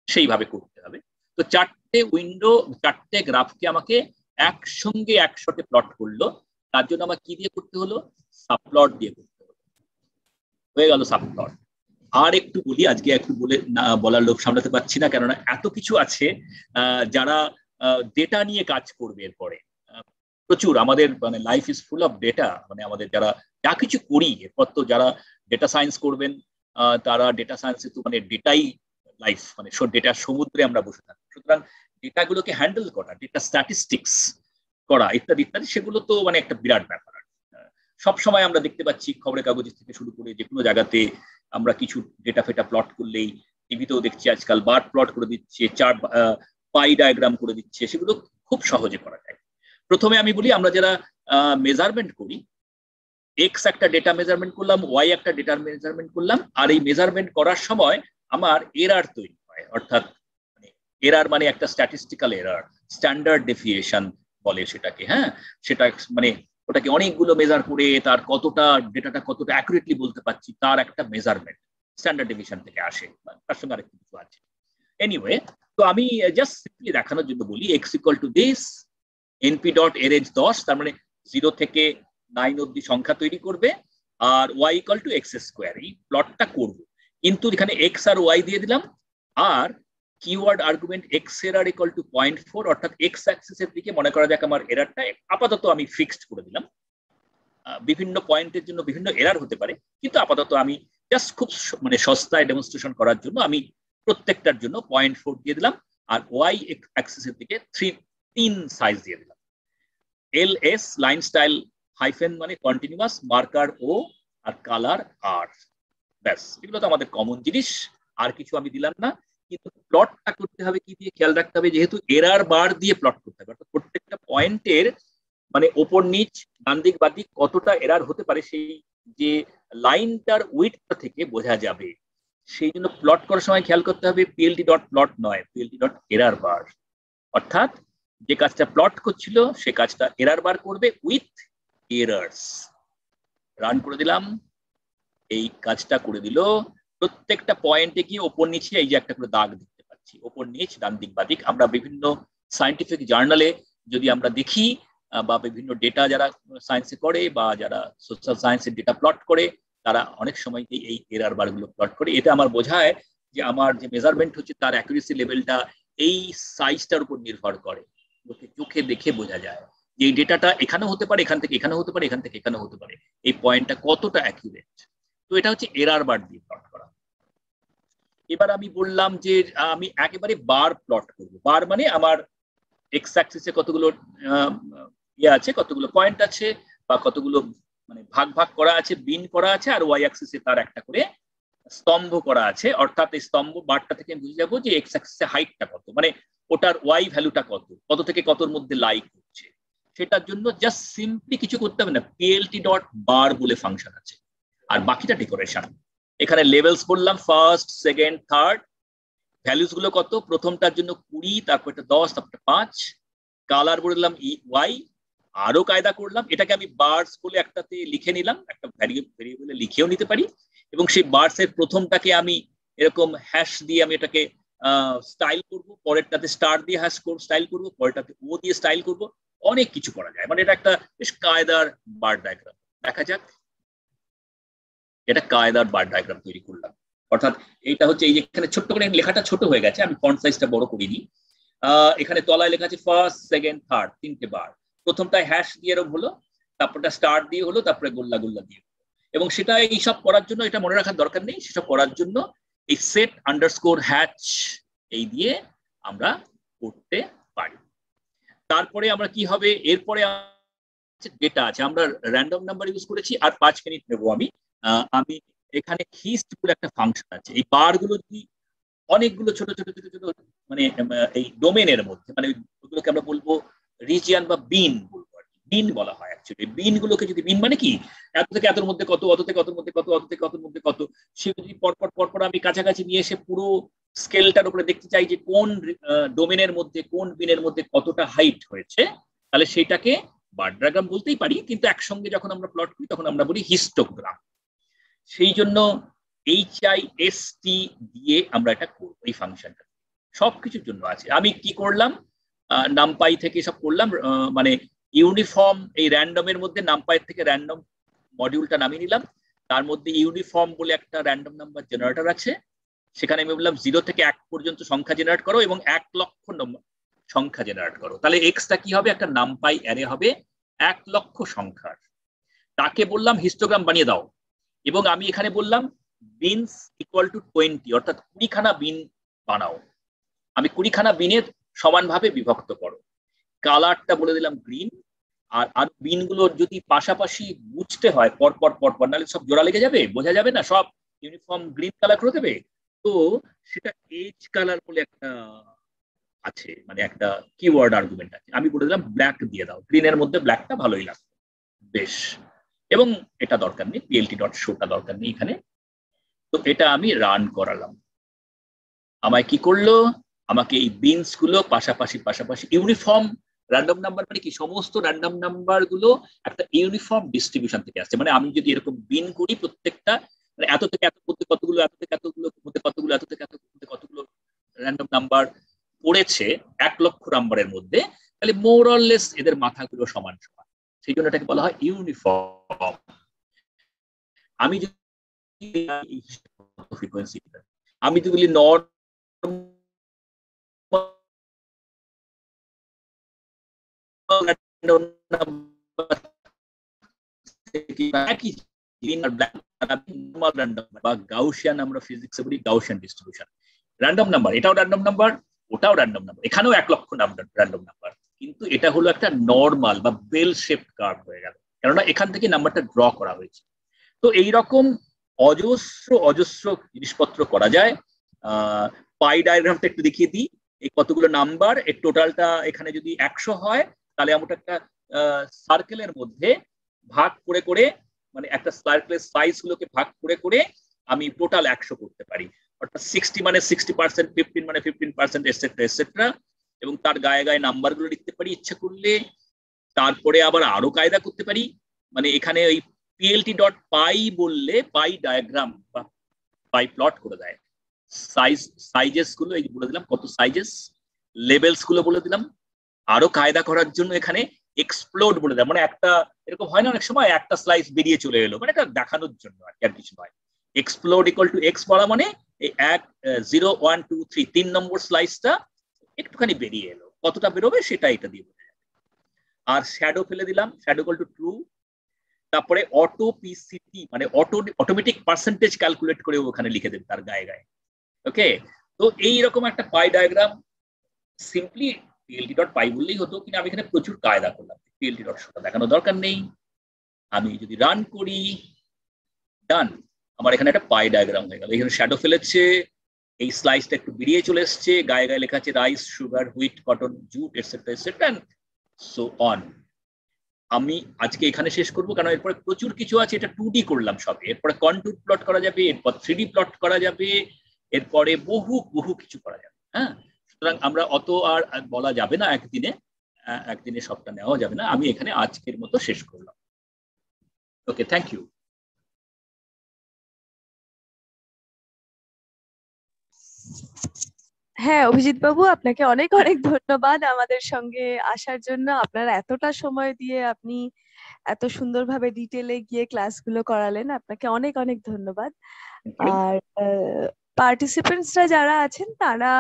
সেইভাবে করতে হবে। তো 4টে উইন্ডো, 4টে গ্রাফকে আমাকে একসঙ্গে একসাথে প্লট করলো, তার জন্য আমার কি দিয়ে করতে হলো, সাবপ্লট দিয়ে করতে হলো, হয়ে গেল সাবপ্লট। আর একটু বলি, আজকে একটু বলে বলার লোভ সামলাতে পারছি না, কেননা এত কিছু আছে। যারা ডেটা নিয়ে কাজ করবে এরপরে, প্রচুর আমাদের মানে life is full of data, মানে আমাদের যারা যা কিছু করি এরপর তো যারা ডেটা সায়েন্স করবেন তারা ডেটা সায়েন্সে তো মানে ডেটাই লাইফ, মানে ডেটার সমুদ্রে আমরা বসে থাকি। সুতরাং ডেটাগুলোকে হ্যান্ডেল করা, ডেটা স্ট্যাটিস্টিক্স করা ইত্যাদি ইত্যাদি, সেগুলো তো মানে একটা বিরাট ব্যাপার। সব সময় আমরা দেখতে পাচ্ছি খবরের কাগজ থেকে শুরু করে যে কোনো জায়গাতে আমরা কিছু ডেটা ফেটা প্লট করলেই, টিভিতেও দেখছি আজকাল বার প্লট করে দিচ্ছে, চার্ট পাই ডায়াগ্রাম করে দিচ্ছে, সেগুলো খুব সহজে করা যায়। প্রথমে আমি বলি আমরা যারা মেজারমেন্ট করি, এক্স একটা ডেটা মেজারমেন্ট করলাম, ওয়াই একটা ডেটা মেজারমেন্ট করলাম, আর এই মেজারমেন্ট করার সময় আমার এরার তৈরি হয়, অর্থাৎ এরার মানে একটা স্ট্যাটিস্টিক্যাল এরার, স্ট্যান্ডার্ড ডেভিয়েশন বলে সেটাকে। হ্যাঁ, সেটা মানে ওটাকে অনেকগুলো মেজার করে তার কতটা ডেটাটা কতটা অ্যাকুরেটলি বলতে পারছি তার একটা মেজারমেন্ট স্ট্যান্ডার্ড ডেভিয়েশন থেকে আসে, তার সঙ্গে আরেকটু কিছু আছে। এনিওয়ে, তো আমি জাস্ট সিম্পলি দেখানোর জন্য বলি x equal to this, NP dot arrange 10, তার মানে 0 থেকে 9 অব্দি সংখ্যা তৈরি করবে, আর y equal to x square, এই প্লটটা করবো। কিন্তু এখানে এক্স আর ওয়াই দিয়ে দিলাম, আর keyword argument x error equal to 0.4, অর্থাৎ এক্স অ্যাক্সিসের দিকে মনে করা যাক আমার এরারটা আপাতত আমি ফিক্সড করে দিলাম। বিভিন্ন পয়েন্টের জন্য বিভিন্ন এরার হতে পারে, কিন্তু আপাতত আমি জাস্ট খুব মানে সস্তায় ডেমনস্ট্রেশন করার জন্য আমি প্রত্যেকটার জন্য 0.4 দিয়ে দিলাম, আর ওয়াই অ্যাক্সিসের দিকে 3 সাইজ দিয়ে দিলাম। এলএস লাইন স্টাইল হাইফেন মানে কন্টিনিউয়াস, মার্কার ও, আর কালার আর, ব্যাস। এগুলো তো আমাদের কমন জিনিস, আর কিছু আমি দিলাম না। কিন্তু প্লটটা করতে হবে কি দিয়ে খেয়াল রাখতে হবে, যেহেতু এরার বার দিয়ে প্লট করতে হবে, অর্থাৎ প্রত্যেকটা পয়েন্টের মানে ওপর নিচ ডান দিক বাম দিক কতটা এরার হতে পারে সেই যে লাইনটার উইডথটা থেকে বোঝা যাবে। সেই জন্য প্লট করার সময় খেয়াল করতে হবে পিএলটি ডট প্লট নয়, পিএলটি ডট এরার বার, অর্থাৎ যে কাজটা প্লট করছিল সে কাজটা এরার বার করবে উইথ এরার্স। রান করে দিলাম, এই কাজটা করে দিল। প্রত্যেকটা পয়েন্টে গিয়ে ওপর নিচে এই যে একটা করে দাগ দেখতে পাচ্ছি, ওপর নিচ ডান দিক বাদিক। আমরা বিভিন্ন সায়েন্টিফিক জার্নালে যদি আমরা দেখি বা বিভিন্ন ডেটা যারা সায়েন্সে করে বা যারা সোশ্যাল সায়েন্সের ডেটা প্লট করে, তারা অনেক সময় এই এরার বারগুলো প্লট করে। এটা আমার বোঝায় যে আমার যে মেজারমেন্ট হচ্ছে তার অ্যাকুরেসি লেভেলটা এই সাইজটার উপর নির্ভর করে। চোখে দেখে বোঝা যায় যে এই ডেটাটা এখানেও হতে পারে, এখান থেকে এখানেও হতে পারে, এখান থেকে এখানেও হতে পারে, এই পয়েন্টটা কতটা অ্যাকুরেট। তো এটা হচ্ছে এরার বার দিয়ে প্লট করা। এবার আমি বললাম যে আমি একেবারে বার প্লট করব। বার মানে আমার এক্স অ্যাক্সিসে কতগুলো আছে, কতগুলো পয়েন্ট আছে, বা কতগুলো মানে ভাগ ভাগ করা আছে, বিন করা আছে, আর ওয়াই অ্যাক্সিসে তার একটা করে স্তম্ভ করা আছে। অর্থাৎ এই স্তম্ভ বারটা থেকে বুঝে যাবো যে এক্স অ্যাক্সিসে হাইটটা কত, মানে ওটার ওয়াই ভ্যালুটা কত, কত থেকে কতর মধ্যে লাই করছে। সেটার জন্য জাস্ট সিম্পলি কিছু করতে হবে না, পিএলটি ডট বার বলে ফাংশন আছে, আর বাকিটা ডেকোরেশন। এখানে লেভেলস বললাম ফার্স্ট, সেকেন্ড, থার্ড, ভ্যালুস গুলো কত, প্রথমটার জন্য 20, তারপর 10, তারপর 5, কালার বললাম ওয়াই, আরো কায়দা করলাম, এটাকে আমি বার্স বলে একটাতে লিখে নিলাম, একটা ভ্যারিয়েবলে লিখেও নিতে পারি, এবং সেই বার্স এর প্রথমটাকে আমি এরকম হ্যাশ দিয়ে আমি এটাকে স্টাইল করব, পরেরটাতে স্টার দিয়ে হ্যাশ করব স্টাইল করব, পরেরটাতে ও দিয়ে স্টাইল করব, অনেক কিছু করা যায়। মানে এটা একটা বেশ কায়দার বার ডায়াগ্রাম। দেখা যাক, এটা কায়দার বার ডায়াগ্রাম তৈরি করলাম। অর্থাৎ এইটা হচ্ছে এই যেখানে ছোট্ট করে লেখাটা ছোট হয়ে গেছে, আমি ফন্ট সাইজটা বড় করিনি। এখানে তলায় লেখা আছে ফার্স্ট, সেকেন্ড, থার্ড, 3টে বার। প্রথমটায় হ্যাশ দিয়ে এরকম হলো, তারপরটা স্টার দিয়ে হলো, তারপরে গোল্লা গোল্লা দিয়ে হলো। এবং সেটা এইসব করার জন্য এটা মনে রাখার দরকার নেই, সেসব করার জন্য এই সেট আন্ডারস্কোর হ্যাচ এই দিয়ে আমরা করতে পারি। তারপরে আমরা কি হবে, এরপরে ডেটা আছে, আমরা র্যান্ডম নাম্বার ইউজ করেছি, আর 5 মিনিট নেবো আমি। এখানে হিস্ট বলে একটা ফাংশন আছে। এই বারগুলো যদি অনেকগুলো ছোট ছোট ছোট ছোট মানে এই ডোমেনের মধ্যে, মানে ওগুলোকে আমরা বলবো রিজিয়ন বা বিন বলবো, বিন বলা হয় অ্যাকচুয়ালি। বিন গুলোকে যদি, বিন মানে কি, এত থেকে এতর মধ্যে কত, অত থেকে অতর মধ্যে কত, অত থেকে অতর মধ্যে কত, সে যদি পরপর পরপর আমি কাছাকাছি নিয়ে এসে পুরো স্কেলটার উপরে দেখতে চাই যে কোন ডোমেনের মধ্যে কোন বিনের মধ্যে কতটা হাইট হয়েছে, তাহলে সেইটাকে বার ডায়াগ্রাম বলতেই পারি, কিন্তু একসঙ্গে যখন আমরা প্লট করি তখন আমরা বলি হিস্টোগ্রাম। সেই জন্য HIST দিয়ে আমরা এটা করবো। এই ফাংশনটা সবকিছুর জন্য আছে। আমি কি করলাম, নামপাই থেকে সব করলাম, মানে ইউনিফর্ম এই র্যান্ডমের মধ্যে নামপাই থেকে র্যান্ডম মডিউলটা নামিয়ে নিলাম। তার মধ্যে ইউনিফর্ম বলে একটা র্যান্ডম নাম্বার জেনারেটর আছে, সেখানে আমি বললাম 0 থেকে 1 পর্যন্ত সংখ্যা জেনারেট করো এবং 1 লক্ষ সংখ্যা জেনারেট করো। তাহলে এক্সটা কি হবে, একটা নামপাই অ্যারে হবে 1 লক্ষ সংখ্যার, তাকে বললাম হিস্টোগ্রাম বানিয়ে দাও, এবং আমি এখানে বললাম বিনস ইকুয়াল টু 20, অর্থাৎ 20খানা বিন বানাও। আমি 20খানা বিনের সমানভাবে বিভক্ত করো। কালারটা বলে দিলাম গ্রিন। আর বিনগুলোর যদি পাশাপাশি বুঝতে হয় পরপর পরপর, নাহলে সব জোড়া লেগে যাবে, বোঝা যাবে না, সব ইউনিফর্ম গ্রিন কালার করে দেবে। তো সেটা এজ কালার বলে একটা আছে, মানে একটা কিওয়ার্ড আর্গুমেন্ট আছে। আমি বলে দিলাম ব্ল্যাক দিয়ে দাও, গ্রিনের মধ্যে ব্ল্যাকটা ভালোই লাগবে, বেশ। এবং এটা দরকার নেই, plt.showটা দরকার নেই এখানে। তো এটা আমি রান করালাম। আমায় কি করলো, আমাকে এই বিনস গুলো পাশাপাশি পাশাপাশি ইউনিফর্ম র্যান্ডম নাম্বার, মানে কি সমস্ত র্যান্ডম নাম্বার গুলো একটা ইউনিফর্ম ডিস্ট্রিবিউশন থেকে আসছে। মানে আমি যদি এরকম বিন করি, প্রত্যেকটা মানে এত থেকে এত মধ্যে কতগুলো, এত থেকে এতগুলো মধ্যে কতগুলো, এত থেকে এত মধ্যে কতগুলো র্যান্ডম নাম্বার পড়েছে 1 লক্ষ নাম্বারের মধ্যে, তাহলে মোর অর লেস এদের মাথাগুলো সমান সমান, সেই জন্য এটাকে বলা হয় ইউনিফর্ম। আমি যদি ফ্রিকোয়েন্সি, আমি যদি বলি গাউসিয়ান, আমরা ফিজিক্সে বলি গাউসিয়ান ডিস্ট্রিবিউশন। র্যান্ডম নাম্বার, এটাও র্যান্ডম নাম্বার, ওটাও র্যান্ডম নাম্বার, এখানেও 1 লক্ষ নাম্বার র্যান্ডম নাম্বার, কিন্তু এটা হলো একটা নর্মাল বা বেল শেপড কার্ভ হয়ে গেল, কেননা এখান থেকে নাম্বারটা ড্র করা হয়েছে। তো এইরকম অজস্র অজস্র জিনিসপত্র করা যায়। পাই ডায়াগ্রামটা একটু দেখিয়ে দিই। এই কতগুলো নাম্বার, এর টোটালটা এখানে যদি 100 হয়, তাহলে আমরা একটা সার্কেলের মধ্যে ভাগ করে করে, মানে একটা সার্কেলের সাইজ গুলোকে ভাগ করে করে আমি টোটাল 100 করতে পারি। অর্থাৎ 60 মানে 60%, 15 মানে 15%, এটসেট্রা এটসেট্রা। এবং তার গায়ে গায়ে নাম্বারগুলো লিখতে পারি ইচ্ছা করলে। তারপরে আবার আরো কায়দা করতে পারি, মানে এখানে ওই plt.py বললে পাই ডায়াগ্রাম বা পাই প্লট করে দেয়। সাইজেস গুলো এই বলে দিলাম, কত সাইজেস, লেভেলস গুলো বলে দিলাম। আরো কায়দা করার জন্য এখানে এক্সপ্লোড বলে দেয়, মানে একটা এরকম হয় না অনেক সময় একটা স্লাইস বেরিয়ে চলে এলো, মানে এটা দেখানোর জন্য আর কিছু নয়। এক্সপ্লোড ইকুয়াল টু এক্স বলা মানে এই 0 1 2 3 3 নম্বর স্লাইসটা একটুখানি বেরিয়ে এলো, কতটা বেরোবে সেটা এটা দিয়ে বোঝা যাবে। আর শ্যাডো ফেলে দিলাম, শ্যাডো ইকুয়াল টু ট্রু। তারপরে অটো পিসিটি মানে অটোমেটিক পার্সেন্টেজ ক্যালকুলেট করে ওখানে লিখে দেবে তার গায়ে গায়ে। ওকে, তো এইরকম একটা পাই ডায়াগ্রাম সিম্পলি plt.py বললেই হতো, কিন্তু আমি এখানে প্রচুর কায়দা করলাম, plt.showটা দেখানোর দরকার নেই। আমি যদি রান করি, ডান, আমার এখানে একটা পাই ডায়াগ্রাম হয়ে গেল। এখানে শ্যাডো ফেলেছে, এই স্লাইসটা একটু বেরিয়ে চলে এসছে, গায়ে গায়ে লেখা আছে rice, sugar, wheat, cotton, jute, etcetera etcetera so on. আমি আজকে এখানে শেষ করবো, কারণ এরপরে প্রচুর কিছু আছে। এটা 2D করলাম সব, এরপরে কন্টুর প্লট করা যাবে, এরপর 3D প্লট করা যাবে, এরপরে বহু বহু কিছু করা যাবে। হ্যাঁ, সুতরাং আমরা অত আর বলা যাবে না, একদিনে সবটা নেওয়া যাবে না। আমি এখানে আজকের মতো শেষ করলাম। ওকে, থ্যাংক ইউ। হ্যাঁ, অভিজিৎ বাবু, আপনাকে অনেক অনেক ধন্যবাদ আমাদের সঙ্গে আসার জন্য। আপনারা এতটা সময় দিয়ে আপনি এত সুন্দরভাবে ডিটেলে গিয়ে ক্লাসগুলো করালেন, আপনাকে অনেক অনেক ধন্যবাদ। আর পার্টিসিপেন্টসরা যারা আছেন তারা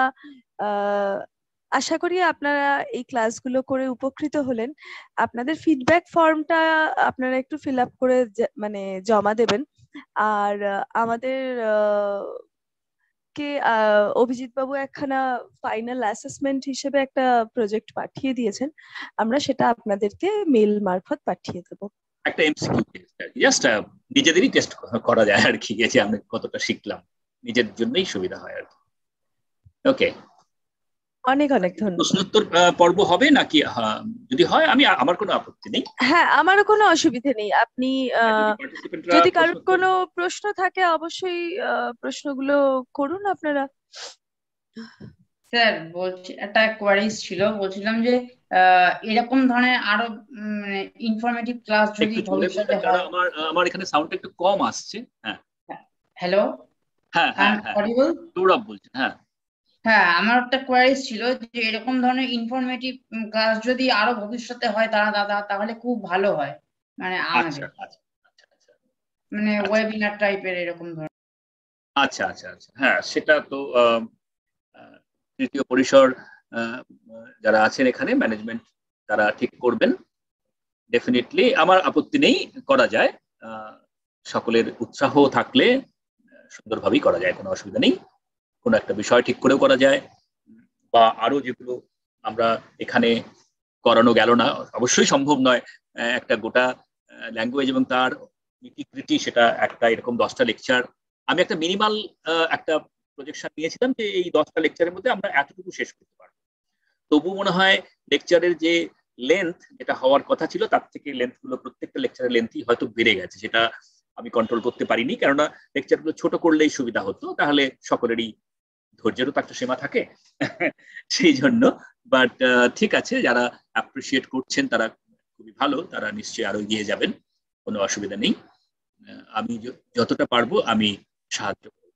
আশা করি আপনারা এই ক্লাসগুলো করে উপকৃত হলেন। আপনাদের ফিডব্যাক ফর্মটা আপনারা একটু ফিল আপ করে মানে জমা দেবেন। আর আমাদের কে অভিজিৎ বাবু একখানা ফাইনাল অ্যাসেসমেন্ট হিসেবে একটা প্রজেক্ট পাঠিয়ে দিয়েছেন, আমরা সেটা আপনাদেরকে মেল মারফত পাঠিয়ে দেবো। একটা এমসিকিউ টেস্ট, জাস্ট নিজেদেরই টেস্ট করা যায় আর কি, গেছে আমরা কতটা শিখলাম, নিজের জন্যই সুবিধা হয় আর কি। ওকে, অনেক অনেক ধন্যবাদ। প্রশ্নোত্তর পর্ব হবে নাকি? যদি হয় আমার কোনো আপত্তি নেই। হ্যাঁ, আমারও কোনো অসুবিধে নেই। আপনি যদি কারোর কোনো প্রশ্ন থাকে অবশ্যই প্রশ্নগুলো করুন আপনারা। স্যার বলছি, একটা কোয়ারিজ ছিল, বলছিলাম যে এরকম ধরনের আরো ইনফরমেটিভ ক্লাস যদি ভবিষ্যতে হয়। আমার এখানে সাউন্ডটা একটু কম আসছে। হ্যাঁ, হ্যালো, হ্যাঁ হ্যাঁ অডিবল? সৌরভ বলছেন। হ্যাঁ হ্যাঁ, আমার একটা কোয়ারিজ ছিল যে এরকম ধরনের ইনফরমেটিভ ক্লাস যদি আরো ভবিষ্যতে হয় তাহলে খুব ভালো হয়, মানে আমাদের মানে ওয়েবিনার টাইপের এরকম ধরনের। আচ্ছা আচ্ছা আচ্ছা, হ্যাঁ সেটা তো তৃতীয় পরিসর যারা আছেন এখানে ম্যানেজমেন্ট তারা ঠিক করবেন। ডেফিনেটলি আমার আপত্তি নেই, করা যায়। সকলের উৎসাহ থাকলে সুন্দরভাবেই করা যায়, কোনো অসুবিধা নেই। কোনো একটা বিষয় ঠিক করেও করা যায়, বা আরো যেগুলো আমরা এখানে করানো গেল না, অবশ্যই সম্ভব নয় একটা গোটা ল্যাঙ্গুয়েজ এবং তার নীতিকৃতি, সেটা একটা এরকম 10টা লেকচার। আমি একটা মিনিমাল একটা প্রজেকশন নিয়েছিলাম যে এই 10টা লেকচারের মধ্যে আমরা এতটুকু শেষ করতে পারবো। তবু মনে হয় লেকচারের যে লেন্থ যেটা হওয়ার কথা ছিল তার থেকে লেন্থ গুলো, প্রত্যেকটা লেকচারের লেন্থই হয়তো বেড়ে গেছে, সেটা আমি কন্ট্রোল করতে পারিনি। কেননা লেকচারগুলো ছোট করলেই সুবিধা হতো, তাহলে সকলেরই ধৈর্যেরও তো একটা সীমা থাকে সেই জন্য। বাট ঠিক আছে, যারা অ্যাপ্রিসিয়েট করছেন তারা খুবই ভালো, তারা নিশ্চয়ই আরো এগিয়ে যাবেন, কোনো অসুবিধা নেই। আমি যতটা পারবো আমি সাহায্য করব।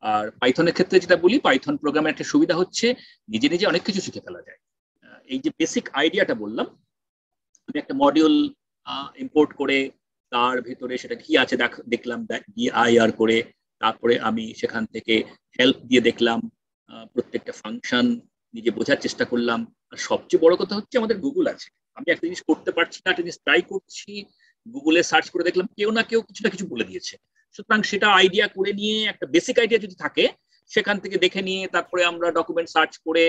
আর পাইথনের ক্ষেত্রে যেটা বলি, পাইথন প্রোগ্রামের একটা সুবিধা হচ্ছে নিজে নিজে অনেক কিছু শিখে ফেলা যায়। এই যে বেসিক আইডিয়াটা বললাম, আমি একটা মডিউল ইম্পোর্ট করে তার ভিতরে সেটা কি আছে দেখলাম ডিআইআর করে, তারপরে আমি সেখান থেকে হেল্প দিয়ে দেখলাম, প্রত্যেকটা ফাংশন নিজে বোঝার চেষ্টা করলাম। আর সবচেয়ে বড় কথা হচ্ছে আমাদের গুগল আছে। আমি একটা জিনিস করতে পারছি না, একটা জিনিস ট্রাই করছি, গুগলে সার্চ করে দেখলাম কেউ না কেউ কিছু না কিছু বলে দিয়েছে। সুতরাং সেটা আইডিয়া করে নিয়ে, একটা বেসিক আইডিয়া যদি থাকে সেখান থেকে দেখে নিয়ে তারপরে আমরা ডকুমেন্ট সার্চ করে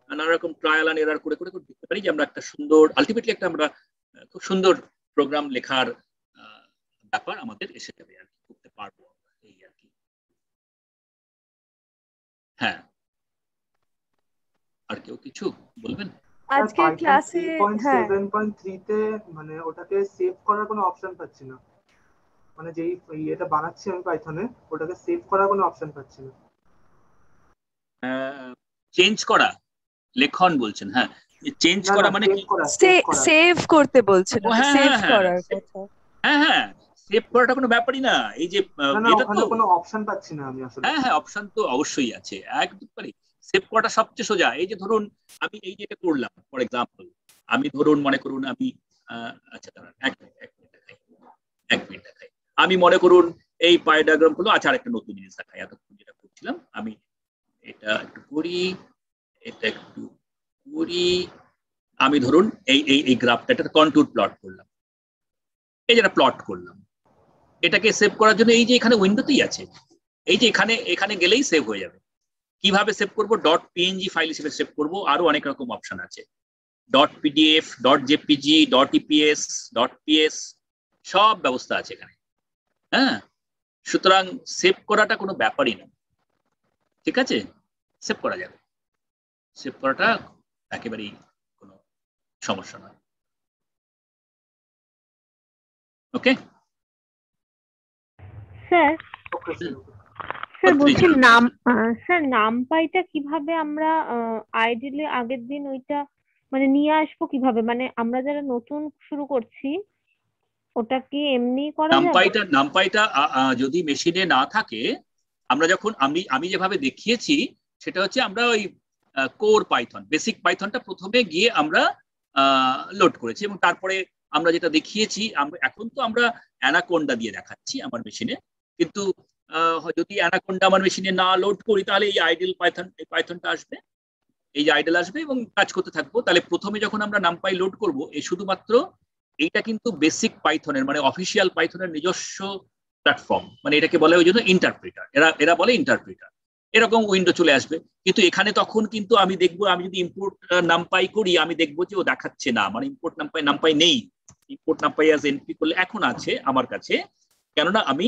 নানা রকম ট্রায়াল এন্ড এরার করে করে দেখতে পারি যে আমরা একটা সুন্দর, আলটিমেটলি একটা আমরা খুব সুন্দর প্রোগ্রাম লেখার ব্যাপার আমাদের এসে যাবে আর কি, করতে পারবো এই আর কি। হ্যাঁ, আর কেউ কিছু বলবেন? আজকে ক্লাসে 7.3 তে মানে ওটাকে সেভ করার কোনো অপশন পাচ্ছি না, মানে যেই এটা বানাচ্ছি আমি পাইথনে, ওটাকে সেভ করার কোনো অপশন পাচ্ছি না। চেঞ্জ করা লেখন বলছেন? হ্যাঁ, চেঞ্জ করা মানে কি? সেভ করতে বলছেন, সেভ করার কথা। হ্যাঁ হ্যাঁ, সেভ করাটা কোনো ব্যাপারই না। এই যে এটা তো কোনো অপশন পাচ্ছি না আমি আসলে। হ্যাঁ, অপশন তো অবশ্যই আছে, একদম পারি। সেভ করাটা সবচেয়ে সোজা। এই যে ধরুন আমি এই যেটা করলাম, ফর এক্সাম্পল আমি ধরুন মনে করুন আমি আচ্ছা দাঁড়ান এক মিনিট দেখাই। আমি মনে করুন এই পাই ডায়াগ্রাম গুলো, আচ্ছা আরেকটা নতুন জিনিস দেখাই। এতক্ষণ যেটা করছিলাম আমি এটা একটু করি, এটা একটু করি। আমি ধরুন এই গ্রাফটা একটা কন্ট্যুর প্লট করলাম, এই যেটা প্লট করলাম, এটাকে সেভ করার জন্য এই যে এখানে উইন্ডোতেই আছে, এই যে এখানে গেলেই সেভ হয়ে যাবে। কিভাবে সেভ করব? ডট পিএনজি ফাইল হিসেবে সেভ করব, আরো অনেক রকম অপশন আছে, dot PDF, dot JPG, dot EPS, dot PS, সব ব্যবস্থা আছে এখানে। হ্যাঁ, সুতরাং সেভ করাটা কোনো ব্যাপারই না, ঠিক আছে, সেভ করা যাবে, সেভ করাটা একেবারেই কোনো সমস্যা নয়। ওকে স্যার, বলছি স্যার নামপাইটা কিভাবে আমরা আইডিয়ালি আগের দিন ওইটা মানে নিয়ে আসবো কিভাবে? মানে আমরা যারা নতুন শুরু করছি ওটা কি এমনি করা যাবে? নামপাইটা যদি মেশিনে না থাকে, আমরা যখন আমি যেভাবে দেখিয়েছি সেটা হচ্ছে আমরা ওই কোর পাইথন, বেসিক পাইথনটা প্রথমে গিয়ে আমরা লোড করেছি, এবং তারপরে আমরা যেটা দেখিয়েছি, এখন তো আমরা অ্যানাকোন্ডা দিয়ে দেখাচ্ছি আমার মেশিনে, কিন্তু যদি অ্যানাকোন্ডা আমার মেশিনে না লোড করি তাহলে এই আইডল পাইথনটা আসবে, এই যে আইডল আসবে এবং কাজ করতে থাকবো। তাহলে প্রথমে যখন আমরা নামপাই লোড করব, এই শুধুমাত্র এইটা কিন্তু বেসিক পাইথনের মানে অফিসিয়াল পাইথনের নিজস্ব প্ল্যাটফর্ম, মানে এটাকে বলে ওই জন্য ইন্টারপ্রিটার, এরা বলে ইন্টারপ্রিটার, এরকম উইন্ডো চলে আসবে। কিন্তু এখানে তখন কিন্তু আমি দেখবো, আমি যদি ইম্পোর্ট নামপাই করি আমি দেখবো যে ও দেখাচ্ছে না, মানে ইম্পোর্ট নামপাই নেই। ইম্পোর্ট নামপাই অ্যাজ এনপি করলে এখন আছে আমার কাছে, কেননা আমি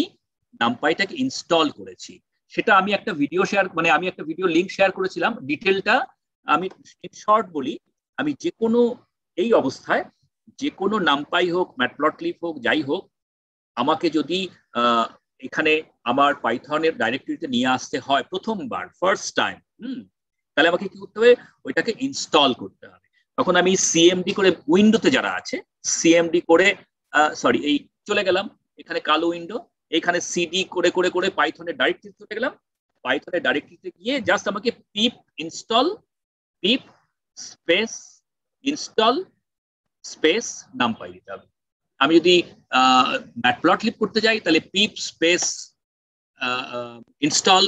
নামপাইটাকে ইনস্টল করেছি। সেটা আমি একটা ভিডিও লিংক শেয়ার করেছিলাম, ডিটেলটা আমি শর্ট বলি। আমি যে কোনো এই অবস্থায় যে কোনো নামপাই হোক, ম্যাটপ্লটলিব হোক, যাই হোক, আমাকে যদি এখানে আমার পাইথনের ডাইরেক্টরিতে নিয়ে আসতে হয় প্রথমবার, ফার্স্ট টাইম, তাহলে আমাকে কি করতে হবে? ওইটাকে ইনস্টল করতে হবে। তখন আমি সিএমডি করে, উইন্ডোতে যারা আছে সিএমডি করে, সরি এই চলে গেলাম এখানে কালো উইন্ডো, এখানে সিডি করে করে করে পাইথনের ডাইরেক্টরিতে চলে গেলাম। পাইথনের ডাইরেক্টরিতে গিয়ে জাস্ট আমাকে pip install, pip space install space NumPy দিতে হবে। আমি যদি ম্যাটপ্লটলিব করতে যাই তাহলে pip space install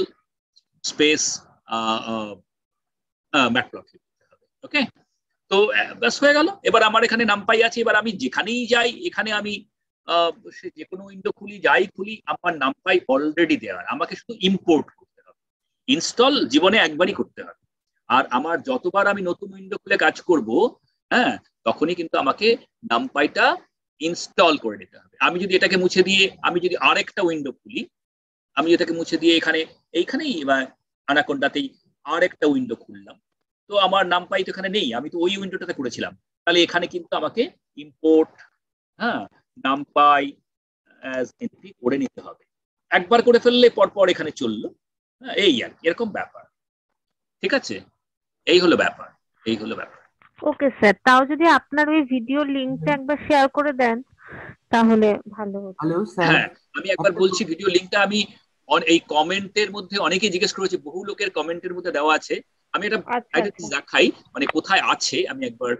space matplotlib করতে হবে। ওকে, তো ব্যাস হয়ে গেল। এবার আমার এখানে নামপাই আছে, এবার আমি যেখানেই যাই, এখানে আমি যে কোনো উইন্ডো খুলি, যাই খুলি, আমার নামপাই অলরেডি দেওয়া, আমাকে শুধু ইম্পোর্ট করতে হবে। ইনস্টল জীবনে একবারই করতে হবে, আর আমার যতবার আমি নতুন উইন্ডো খুলে কাজ করব, হ্যাঁ, তখনই কিন্তু আমাকে নামপাইটা ইনস্টল করে নিতে হবে। আমি যদি এটাকে মুছে দিয়ে আমি যদি আরেকটা উইন্ডো খুলি, আমি এটাকে মুছে দিয়ে এইখানেই আনাকোন্ডাতেই আরেকটা উইন্ডো খুললাম, তো আমার নামপাই তো এখানে নেই, আমি তো ওই উইন্ডোটাতে করেছিলাম, তাহলে এখানে কিন্তু আমাকে ইম্পোর্ট নামপাই অ্যাজ এন্ট্রি করে নিতে হবে। একবার করে ফেললে পরপর এখানে চললো, এই আর এরকম ব্যাপার। ঠিক আছে, এই হলো ব্যাপার। ওকে স্যার, তাও যদি আপনার ওই ভিডিও লিংকটা একবার শেয়ার করে দেন তাহলে ভালো হতো। হ্যাঁ, আমি একবার বলছি, ভিডিও লিংকটা আমি এই কমেন্টের মধ্যে অনেকেই জিজ্ঞেস করেছে, বহু লোকের কমেন্টের মধ্যে দেওয়া আছে। আমি এটা দেখাই, মানে কোথায় আছে আমি একবার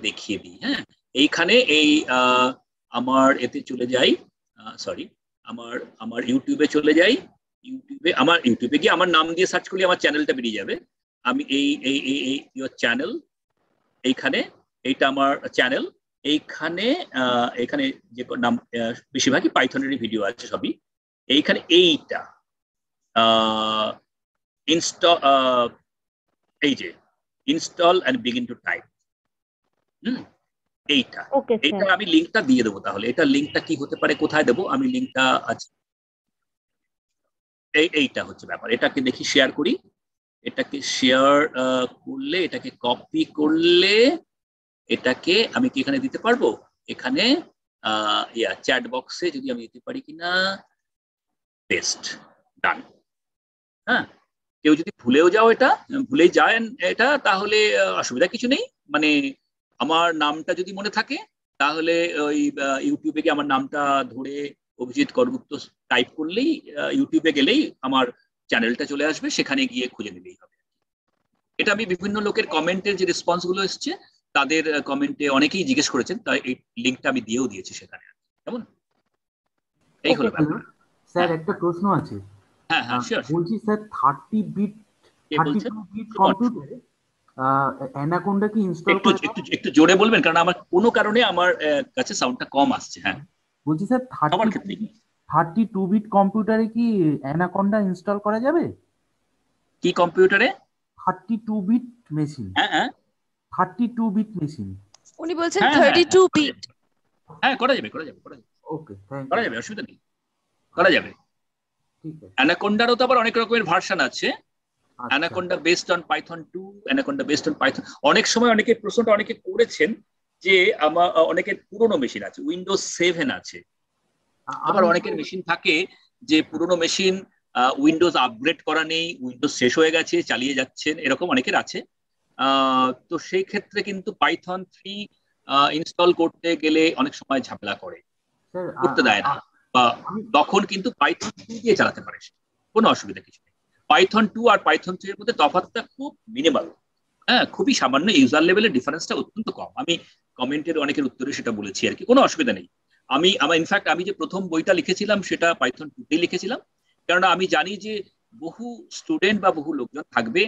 দেখিয়ে দিই। হ্যাঁ, এইখানে এই আমার এতে চলে যাই, সরি, আমার ইউটিউবে চলে যাই। ইউটিউবে গিয়ে আমার নাম দিয়ে সার্চ করলে আমার চ্যানেলটা বেরিয়ে যাবে। আমি এই ইয়োর চ্যানেল, এইখানে এইটা আমার চ্যানেল। এখানে যে নাম বেশিরভাগই পাইথনেরই ভিডিও আছে সবই। এইখানে এইটা ইনস্টল, এই যে install and begin to type, এইটা আমি লিংকটা দিয়ে দেবো। তাহলে এটা লিংকটা কি হতে পারে, কোথায় দেবো আমি লিংকটা? আছে, এইটা হচ্ছে ব্যাপার। এটাকে দেখি শেয়ার করি। এটাকে শেয়ার করলে, এটাকে কপি করলে, এটাকে আমি কি এখানে দিতে পারবো? এখানে চ্যাট বক্সে যদি আমি দিতে পারি কিনা, পেস্ট, ডান। হ্যাঁ, কেউ যদি ভুলেও যাও, ভুলেই যায় এটা, তাহলে অসুবিধা কিছু নেই। মানে আমার নামটা যদি মনে থাকে, তাহলে ওই ইউটিউবে গিয়ে আমার নামটা ধরে অভিজিৎ করগুপ্ত টাইপ করলেই, ইউটিউবে গেলেই আমার চ্যানেলটা চলে আসবে, সেখানে গিয়ে খুঁজে নিলেই হবে। এটা আমি বিভিন্ন লোকের কমেন্টের যে রেসপন্স গুলো এসছে, তাদের কমেন্টে অনেকেই জিজ্ঞেস করেছেন, তাই এই লিংকটা আমি দিয়েও দিয়েছি সেখানে। কেমন? এই হলো ব্যাপার। স্যার, একটা প্রশ্ন আছে। হ্যাঁ হ্যাঁ, শিওর। বলছি স্যার, 32 বিট কম্পিউটারে অ্যানাকোন্ডা কি ইনস্টল করা যায়? একটু জোরে বলবেন, কারণ আমার কোনো কারণে আমার কাছে সাউন্ডটা কম আসছে। হ্যাঁ, বলছি স্যার, 32 বিট কম্পিউটারে কি অ্যানাকোন্ডা ইনস্টল করা যাবে? কি কম্পিউটারে? 32 বিট মেশিন। হ্যাঁ, 32 বিট মেশিন। উনি বলছেন 32 বিট। হ্যাঁ, করা যাবে। ওকে, থ্যাংক ইউ। করা যাবে, অসুবিধা নেই, করা যাবে। ঠিক আছে। অ্যানাকোন্ডারও তো আবার অনেক রকমের ভার্সন আছে। Anaconda based on Python 2, anaconda based on Python. অনেক সময় প্রশ্নটা অনেকে করেছেন যে আমার অনেকের পুরনো মেশিন আছে, উইন্ডোজ 7 আছে। আবার অনেকের মেশিন থাকে যে পুরনো মেশিন, উইন্ডোজ আপগ্রেড করা নেই, উইন্ডোজ শেষ হয়ে গেছে, চালিয়ে যাচ্ছেন, এরকম অনেকের আছে। তো সেই ক্ষেত্রে কিন্তু পাইথন 3 ইনস্টল করতে গেলে অনেক সময় ঝামেলা করতে দেয় না, বা তখন কিন্তু পাইথন 2 দিয়ে চালাতে পারে, কোনো অসুবিধা কিছু নেই। পাইথন 2 আর পাইথন 3 এর মধ্যে তফাৎটা খুব মিনিমাল, হ্যাঁ, খুবই সামান্য। ইউজার লেভেলের ডিফারেন্সটা অত্যন্ত কম। আমি কমেন্টের অনেকের উত্তরে সেটা বলেছি আর কি, কোনো অসুবিধা নেই। ইনফ্যাক্ট আমি যে প্রথম বইটা লিখেছিলাম সেটা পাইথন 2তেই লিখেছিলাম, কেননা আমি জানি যে বহু স্টুডেন্ট বা বহু লোকজন থাকবে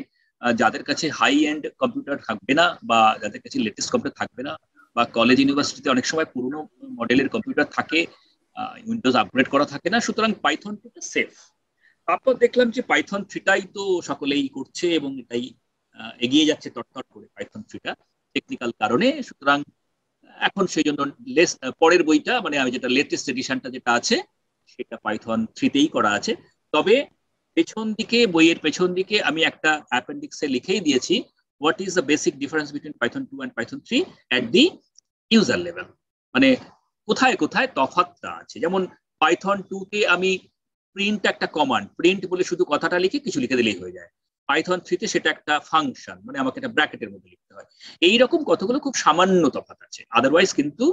যাদের কাছে হাই এন্ড কম্পিউটার থাকবে না, বা যাদের কাছে লেটেস্ট কম্পিউটার থাকবে না, বা কলেজ ইউনিভার্সিটিতে অনেক সময় পুরনো মডেলের কম্পিউটার থাকে, উইন্ডোজ আপগ্রেড করা থাকে না। সুতরাং পাইথন 2টা সেফ। তারপর দেখলাম যে পাইথন 3টাই তো সকলেই করছে, এবং এটাই এগিয়ে যাচ্ছে তটতট করে পাইথন 3টা টেকনিক্যাল কারণে। সুতরাং এখন সেই জন্য পরের বইটা, মানে আমি যেটা লেটেস্ট এডিশনটা যেটা আছে, সেটা পাইথন 3তেই করা আছে। তবে বইয়ের পেছন দিকে আমি একটা অ্যাপেন্ডিক্সে লিখেই দিয়েছি, what is the basic difference between Python 2 and Python 3 at the user level. মানে কোথায় কোথায় তফাৎটা আছে। যেমন পাইথন 2তে আমি প্রিন্ট একটা কমান্ড, প্রিন্ট বলে শুধু কথাটা লিখে কিছু লিখে দিলেই হয়ে যায়। পাইথন 3তে সেটা একটা ফাংশন, মানে আমাকে একটা ব্র্যাকেটের মধ্যে লিখতে হয়। এইরকম কতগুলো খুব সামান্য তফাৎ আছে। আদারওয়াইজ কিন্তু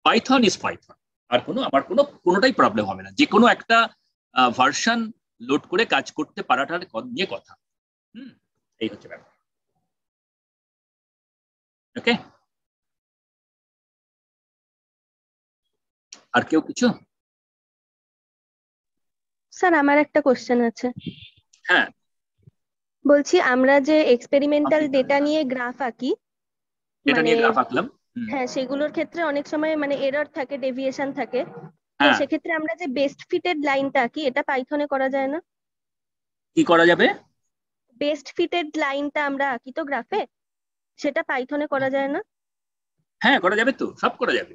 পাইথন ইজ পাইথন। আর আমার কোনোটাই প্রবলেম হবে না। যে কোনো একটা ভার্সন লোড করে কাজ করতে পারাটার নিয়ে কথা। এই হচ্ছে ব্যাপার। ওকে, আর কেউ কিছু? স্যার, আমার একটা কোশ্চেন আছে। হ্যাঁ, বলছি, আমরা যে এক্সপেরিমেন্টাল ডেটা নিয়ে গ্রাফ আঁকি, ডেটা নিয়ে গ্রাফ আঁকলাম। হ্যাঁ, সেগুলোর ক্ষেত্রে অনেক সময় মানে এরর থাকে, ডেভিয়েশন থাকে, তো সেক্ষেত্রে আমরা যে বেস্ট ফিটেড লাইনটা কি এটা পাইথনে করা যায় না? কি করা যাবে? বেস্ট ফিটেড লাইনটা আমরা আঁকি তো গ্রাফে, সেটা পাইথনে করা যায় না? হ্যাঁ, করা যাবে তো, সব করা যাবে।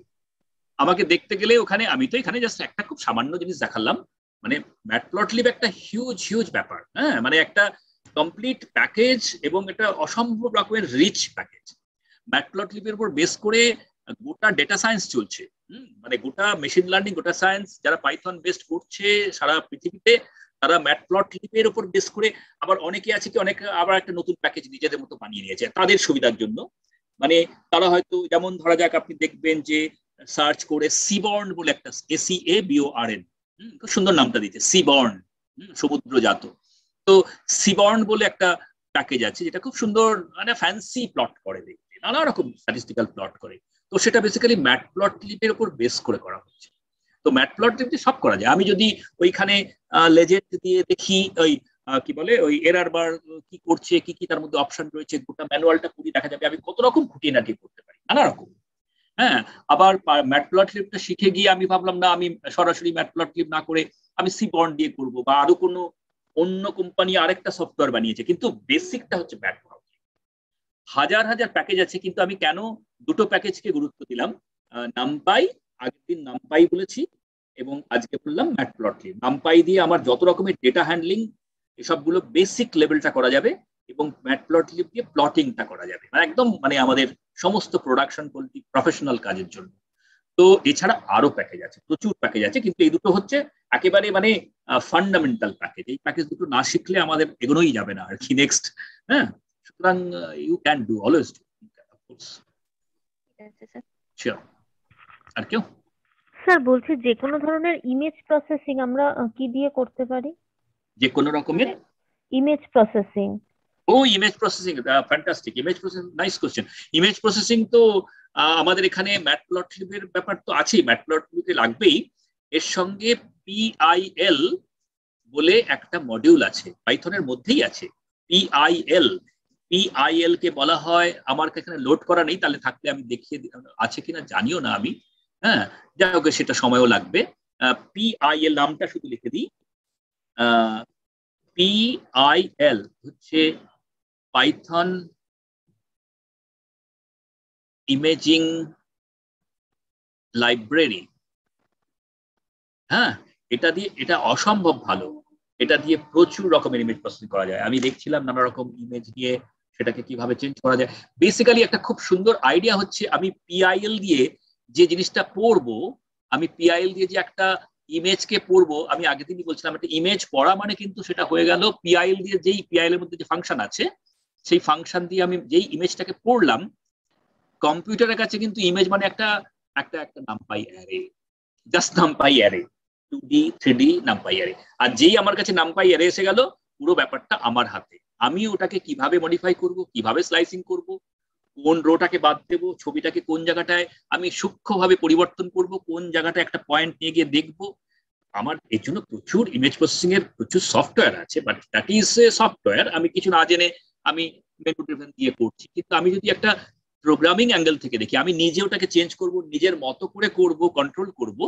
আমাকে দেখতে গেলে ওখানে, আমি তো এখানে জাস্ট একটা খুব সামান্য জিনিস দেখালাম, মানে ম্যাটপ্লটলিব একটা হিউজ ব্যাপার। হ্যাঁ, মানে একটা কমপ্লিট প্যাকেজ এবং এটা অসম্ভব রকমের রিচ প্যাকেজ। ম্যাটপ্লটলিবের উপর বেস করে গোটা ডেটা সায়েন্স চলছে। মানে গোটা মেশিন লার্নিং, গোটা সায়েন্স যারা পাইথন বেসড করছে সারা পৃথিবীতে, তারা ম্যাটপ্লটলিবের উপর বেস করে, আবার অনেকে আছে কি অনেকে আবার একটা নতুন প্যাকেজ নিজেদের মতো বানিয়ে নিয়েছে তাদের সুবিধার জন্য। মানে তারা হয়তো, যেমন ধরা যাক আপনি দেখবেন যে সার্চ করে সিবর্ন বলে একটা, SEABORN, খুব সুন্দর নামটা দিচ্ছে, সিবর্ন, সমুদ্রজাত। তো সিবর্ন বলে একটা প্যাকেজ আছে যেটা খুব সুন্দর, মানে ফ্যান্সি প্লট করে, দেখতে নানা রকম স্ট্যাটিস্টিক্যাল প্লট করে। তো সেটা বেসিক্যালি ম্যাটপ্লটলিবের উপর বেস করে করা হচ্ছে। তো ম্যাটপ্লটলিব দিয়ে সব করা যায়। আমি যদি ওইখানে লেজেন্ড দিয়ে দেখি, ওই কি বলে, ওই এরর বার কি করছে, কি তার মধ্যে অপশন রয়েছে, গোটা ম্যানুয়ালটা পুরি দেখা যাবে আমি কত রকম খুঁটিনাটি করতে পারি, নানা রকম। হ্যাঁ, আবার ম্যাটপ্লটলিবটা শিখে গিয়ে আমি ভাবলাম না, আমি সরাসরি ম্যাটপ্লটলিব না করে আমি সিবর্ন দিয়ে করবো, বা আরো কোনো অন্য কোম্পানি আরেকটা সফটওয়্যার বানিয়েছে, কিন্তু বেসিকটা হচ্ছে ম্যাটপ্লটলিব। হাজার প্যাকেজ আছে, কিন্তু আমি কেন দুটো প্যাকেজকে গুরুত্ব দিলাম? নামপাই, আগের দিন নামপাই বলেছি, এবং আজকে বললাম ম্যাটপ্লটলিব। নামপাই দিয়ে আমার যত রকমের ডেটা হ্যান্ডলিং এসবগুলো বেসিক লেভেলটা করা যাবে, এবং ম্যাটপ্লটলিব দিয়ে প্লটিংটা করা যাবে, মানে একদম মানে আমাদের সমস্ত প্রোডাকশন কোয়ালিটি প্রফেশনাল কাজের জন্য। তো এছাড়া আরো প্যাকেজ আছে, প্রচুর প্যাকেজ আছে, কিন্তু এই দুটো হচ্ছে একেবারে মানে ফান্ডামেন্টাল প্যাকেজ। এই প্যাকেজ দুটো না শিখলে আমাদের এগোনোই যাবে না আর কি নেক্সট। হ্যাঁ, সুতরাং you can do, always do, of course. Sure. আর কেউ? স্যার বলছি, যে কোনো ধরনের ইমেজ প্রসেসিং আমরা কি দিয়ে করতে পারি? যে কোনো রকমের ইমেজ প্রসেসিং? ও, image processing, fantastic. Image processing, nice question. Image processing তো আমাদের এখানে ম্যাটপ্লটলিবের ব্যাপার তো আছেই, ম্যাটপ্লটলিবে লাগবেই। এর সঙ্গে PIL বলে একটা মডিউল আছে, পাইথনের মধ্যেই আছে PIL কে বলা হয়, আমার এখানে লোড করা নেই, তাহলে থাকলে আমি দেখিয়ে, আছে কিনা জানিও না আমি। হ্যাঁ, যাই হোক, সেটা সময়ও লাগবে। PIL নামটা শুধু লিখে দিই। PIL হচ্ছে পাইথন ইমেজিং লাইব্রেরি। হ্যাঁ, এটা অসম্ভব ভালো। এটা দিয়ে প্রচুর রকমের ইমেজ প্রসেসিং করা যায়। আমি দেখছিলাম নানা রকম ইমেজ নিয়ে সেটাকে কিভাবে চেঞ্জ করা যায়। বেসিক্যালি একটা খুব সুন্দর আইডিয়া হচ্ছে, আমি PIL দিয়ে যে জিনিসটা পড়বো, আমি PIL দিয়ে যে একটা ইমেজকে পড়বো, আমি আগের দিনই বলছিলাম একটা ইমেজ পড়া মানে কিন্তু সেটা হয়ে গেল PIL দিয়ে, যেই PIL এর মধ্যে যে ফাংশন আছে সেই ফাংশন দিয়ে আমি যেই ইমেজটাকে পড়লাম, কম্পিউটারের কাছে কিন্তু ইমেজ মানে একটা NumPy array, just NumPy array, 2D 3D NumPy array. আর যেই আমার কাছে নামপাই অ্যারে এসে গেল, পুরো ব্যাপারটা আমার হাতে। আমি ওটাকে কিভাবে মডিফাই করব, কিভাবে স্লাইসিং করব, কোন রোটাকে বাদ দেবো, ছবিটাকে কোন জায়গাটায় আমি সূক্ষ্মভাবে পরিবর্তন করব, কোন জায়গাটা একটা পয়েন্ট নিয়ে গিয়ে দেখবো। আমার এর জন্য প্রচুর ইমেজ প্রসেসিং এর প্রচুর সফটওয়্যার আছে, but that is a software. আমি কিছু না জেনে আমি মেনু ড্রিভেন দিয়ে করছি, কিন্তু আমি যদি একটা প্রোগ্রামিং অ্যাঙ্গেল থেকে দেখি, আমি নিজে ওটাকে চেঞ্জ করব, নিজের মতো করে করব, কন্ট্রোল করব,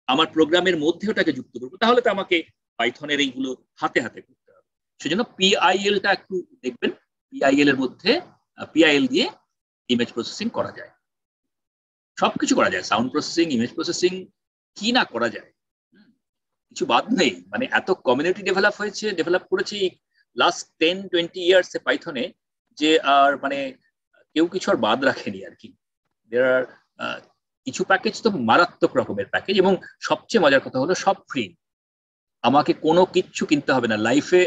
আমার প্রোগ্রামের মধ্যে ওটাকে যুক্ত করবো, তাহলে তো আমাকে পাইথনের এইগুলো হাতে করতে হবে। সেজন্য PIL-টা একটু দেখবেন। PIL এর মধ্যে PIL দিয়ে ইমেজ প্রসেসিং করা যায়, সবকিছু করা যায়, সাউন্ড প্রসেসিং, ইমেজ প্রসেসিং, কি না করা যায়, কিছু বাদ নেই। মানে এত কমিউনিটি ডেভেলপ করেছি লাস্ট 10-20 ইয়ার্স এ পাইথনে, যে আর মানে কেউ কিছু আর বাদ রাখেনি আর কি। কিছু প্যাকেজ তো মারাত্মক রকমের প্যাকেজ, এবং সবচেয়ে মজার কথা হলো সব ফ্রি। আমাকে কোনো কিচ্ছু কিনতে হবে না লাইফে।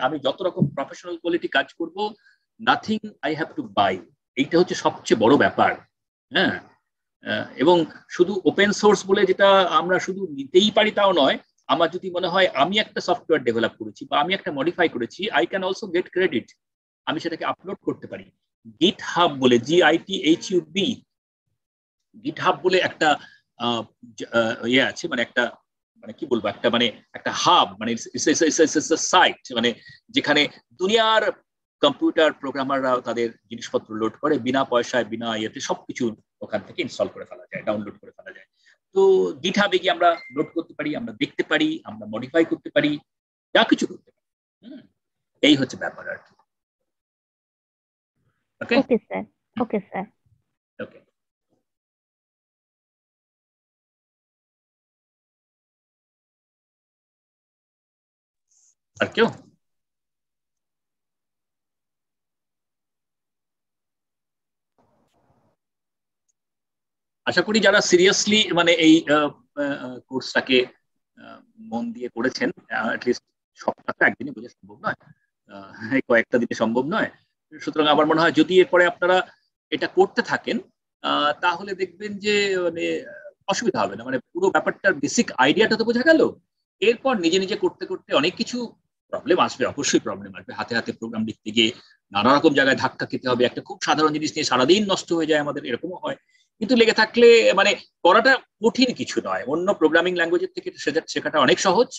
আমি যত রকম প্রফেশনাল কোয়ালিটি কাজ করব, nothing I have to buy. এইটা হচ্ছে সবচেয়ে বড় ব্যাপার। হ্যাঁ, এবং শুধু ওপেন সোর্স বলে যেটা আমরা শুধু নিতেই পারি তাও নয়। আমার যদি মনে হয় আমি একটা সফটওয়্যার ডেভেলপ করেছি বা আমি একটা মডিফাই করেছি, I can also get credit. আমি সেটাকে আপলোড করতে পারি। GitHub বলে, GITHUB, GitHub বলে একটা ইয়ে আছে, মানে একটা, মানে কি বলবো, একটা হাব, মানে সাইট, মানে যেখানে দুনিয়ার কম্পিউটার প্রোগ্রামাররা তাদের জিনিসপত্র লোড করে বিনা পয়সায় বিনা ইয়েতে সবকিছু ওখান থেকে ইনস্টল করে ফেলা যায়, ডাউনলোড করে ফেলা যায়। তো গিটহাবে গিয়ে আমরা লোড করতে পারি, আমরা দেখতে পারি, আমরা মডিফাই করতে পারি, যা কিছু করতে পারি। এই হচ্ছে ব্যাপার আর কি। ওকে ওকে স্যার, ওকে স্যার, ওকে। আর কেউ? আশা করি যারা সিরিয়াসলি মানে এই কোর্সটাকে মন দিয়ে করেছেন, অ্যাটলিস্ট সবটা একদিনে বোঝা সম্ভব নয়, কয়েকটা দিনে সম্ভব নয়। সুতরাং আমার মনে হয় যদি এরপরে আপনারা এটা করতে থাকেন তাহলে দেখবেন যে মানে অসুবিধা হবে না, মানে পুরো ব্যাপারটার বেসিক আইডিয়াটা তো বোঝা গেল। এরপর নিজে নিজে করতে করতে অনেক কিছু প্রবলেম আসবে, অবশ্যই প্রবলেম আসবে। হাতে হাতে প্রোগ্রাম লিখতে গিয়ে নানা রকম জায়গায় ধাক্কা খেতে হবে, একটা খুব সাধারণ জিনিস নিয়ে সারাদিন নষ্ট হয়ে যায় আমাদের, এরকমও হয়। কিন্তু লেগে থাকলে মানে করাটা কঠিন কিছু নয়, অন্য প্রোগ্রামিং ল্যাঙ্গুয়েজের থেকে শেখাটা অনেক সহজ।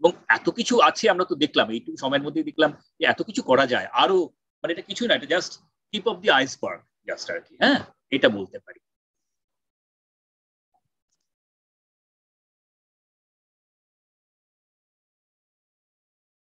এবং এত কিছু আছে, আমরা তো দেখলাম এইটুকু সময়ের মধ্যে দেখলাম যে এত কিছু করা যায়। আরো মানে এটা কিছু না, এটা just tip of the iceberg just আর কি। হ্যাঁ, এটা বলতে পারি।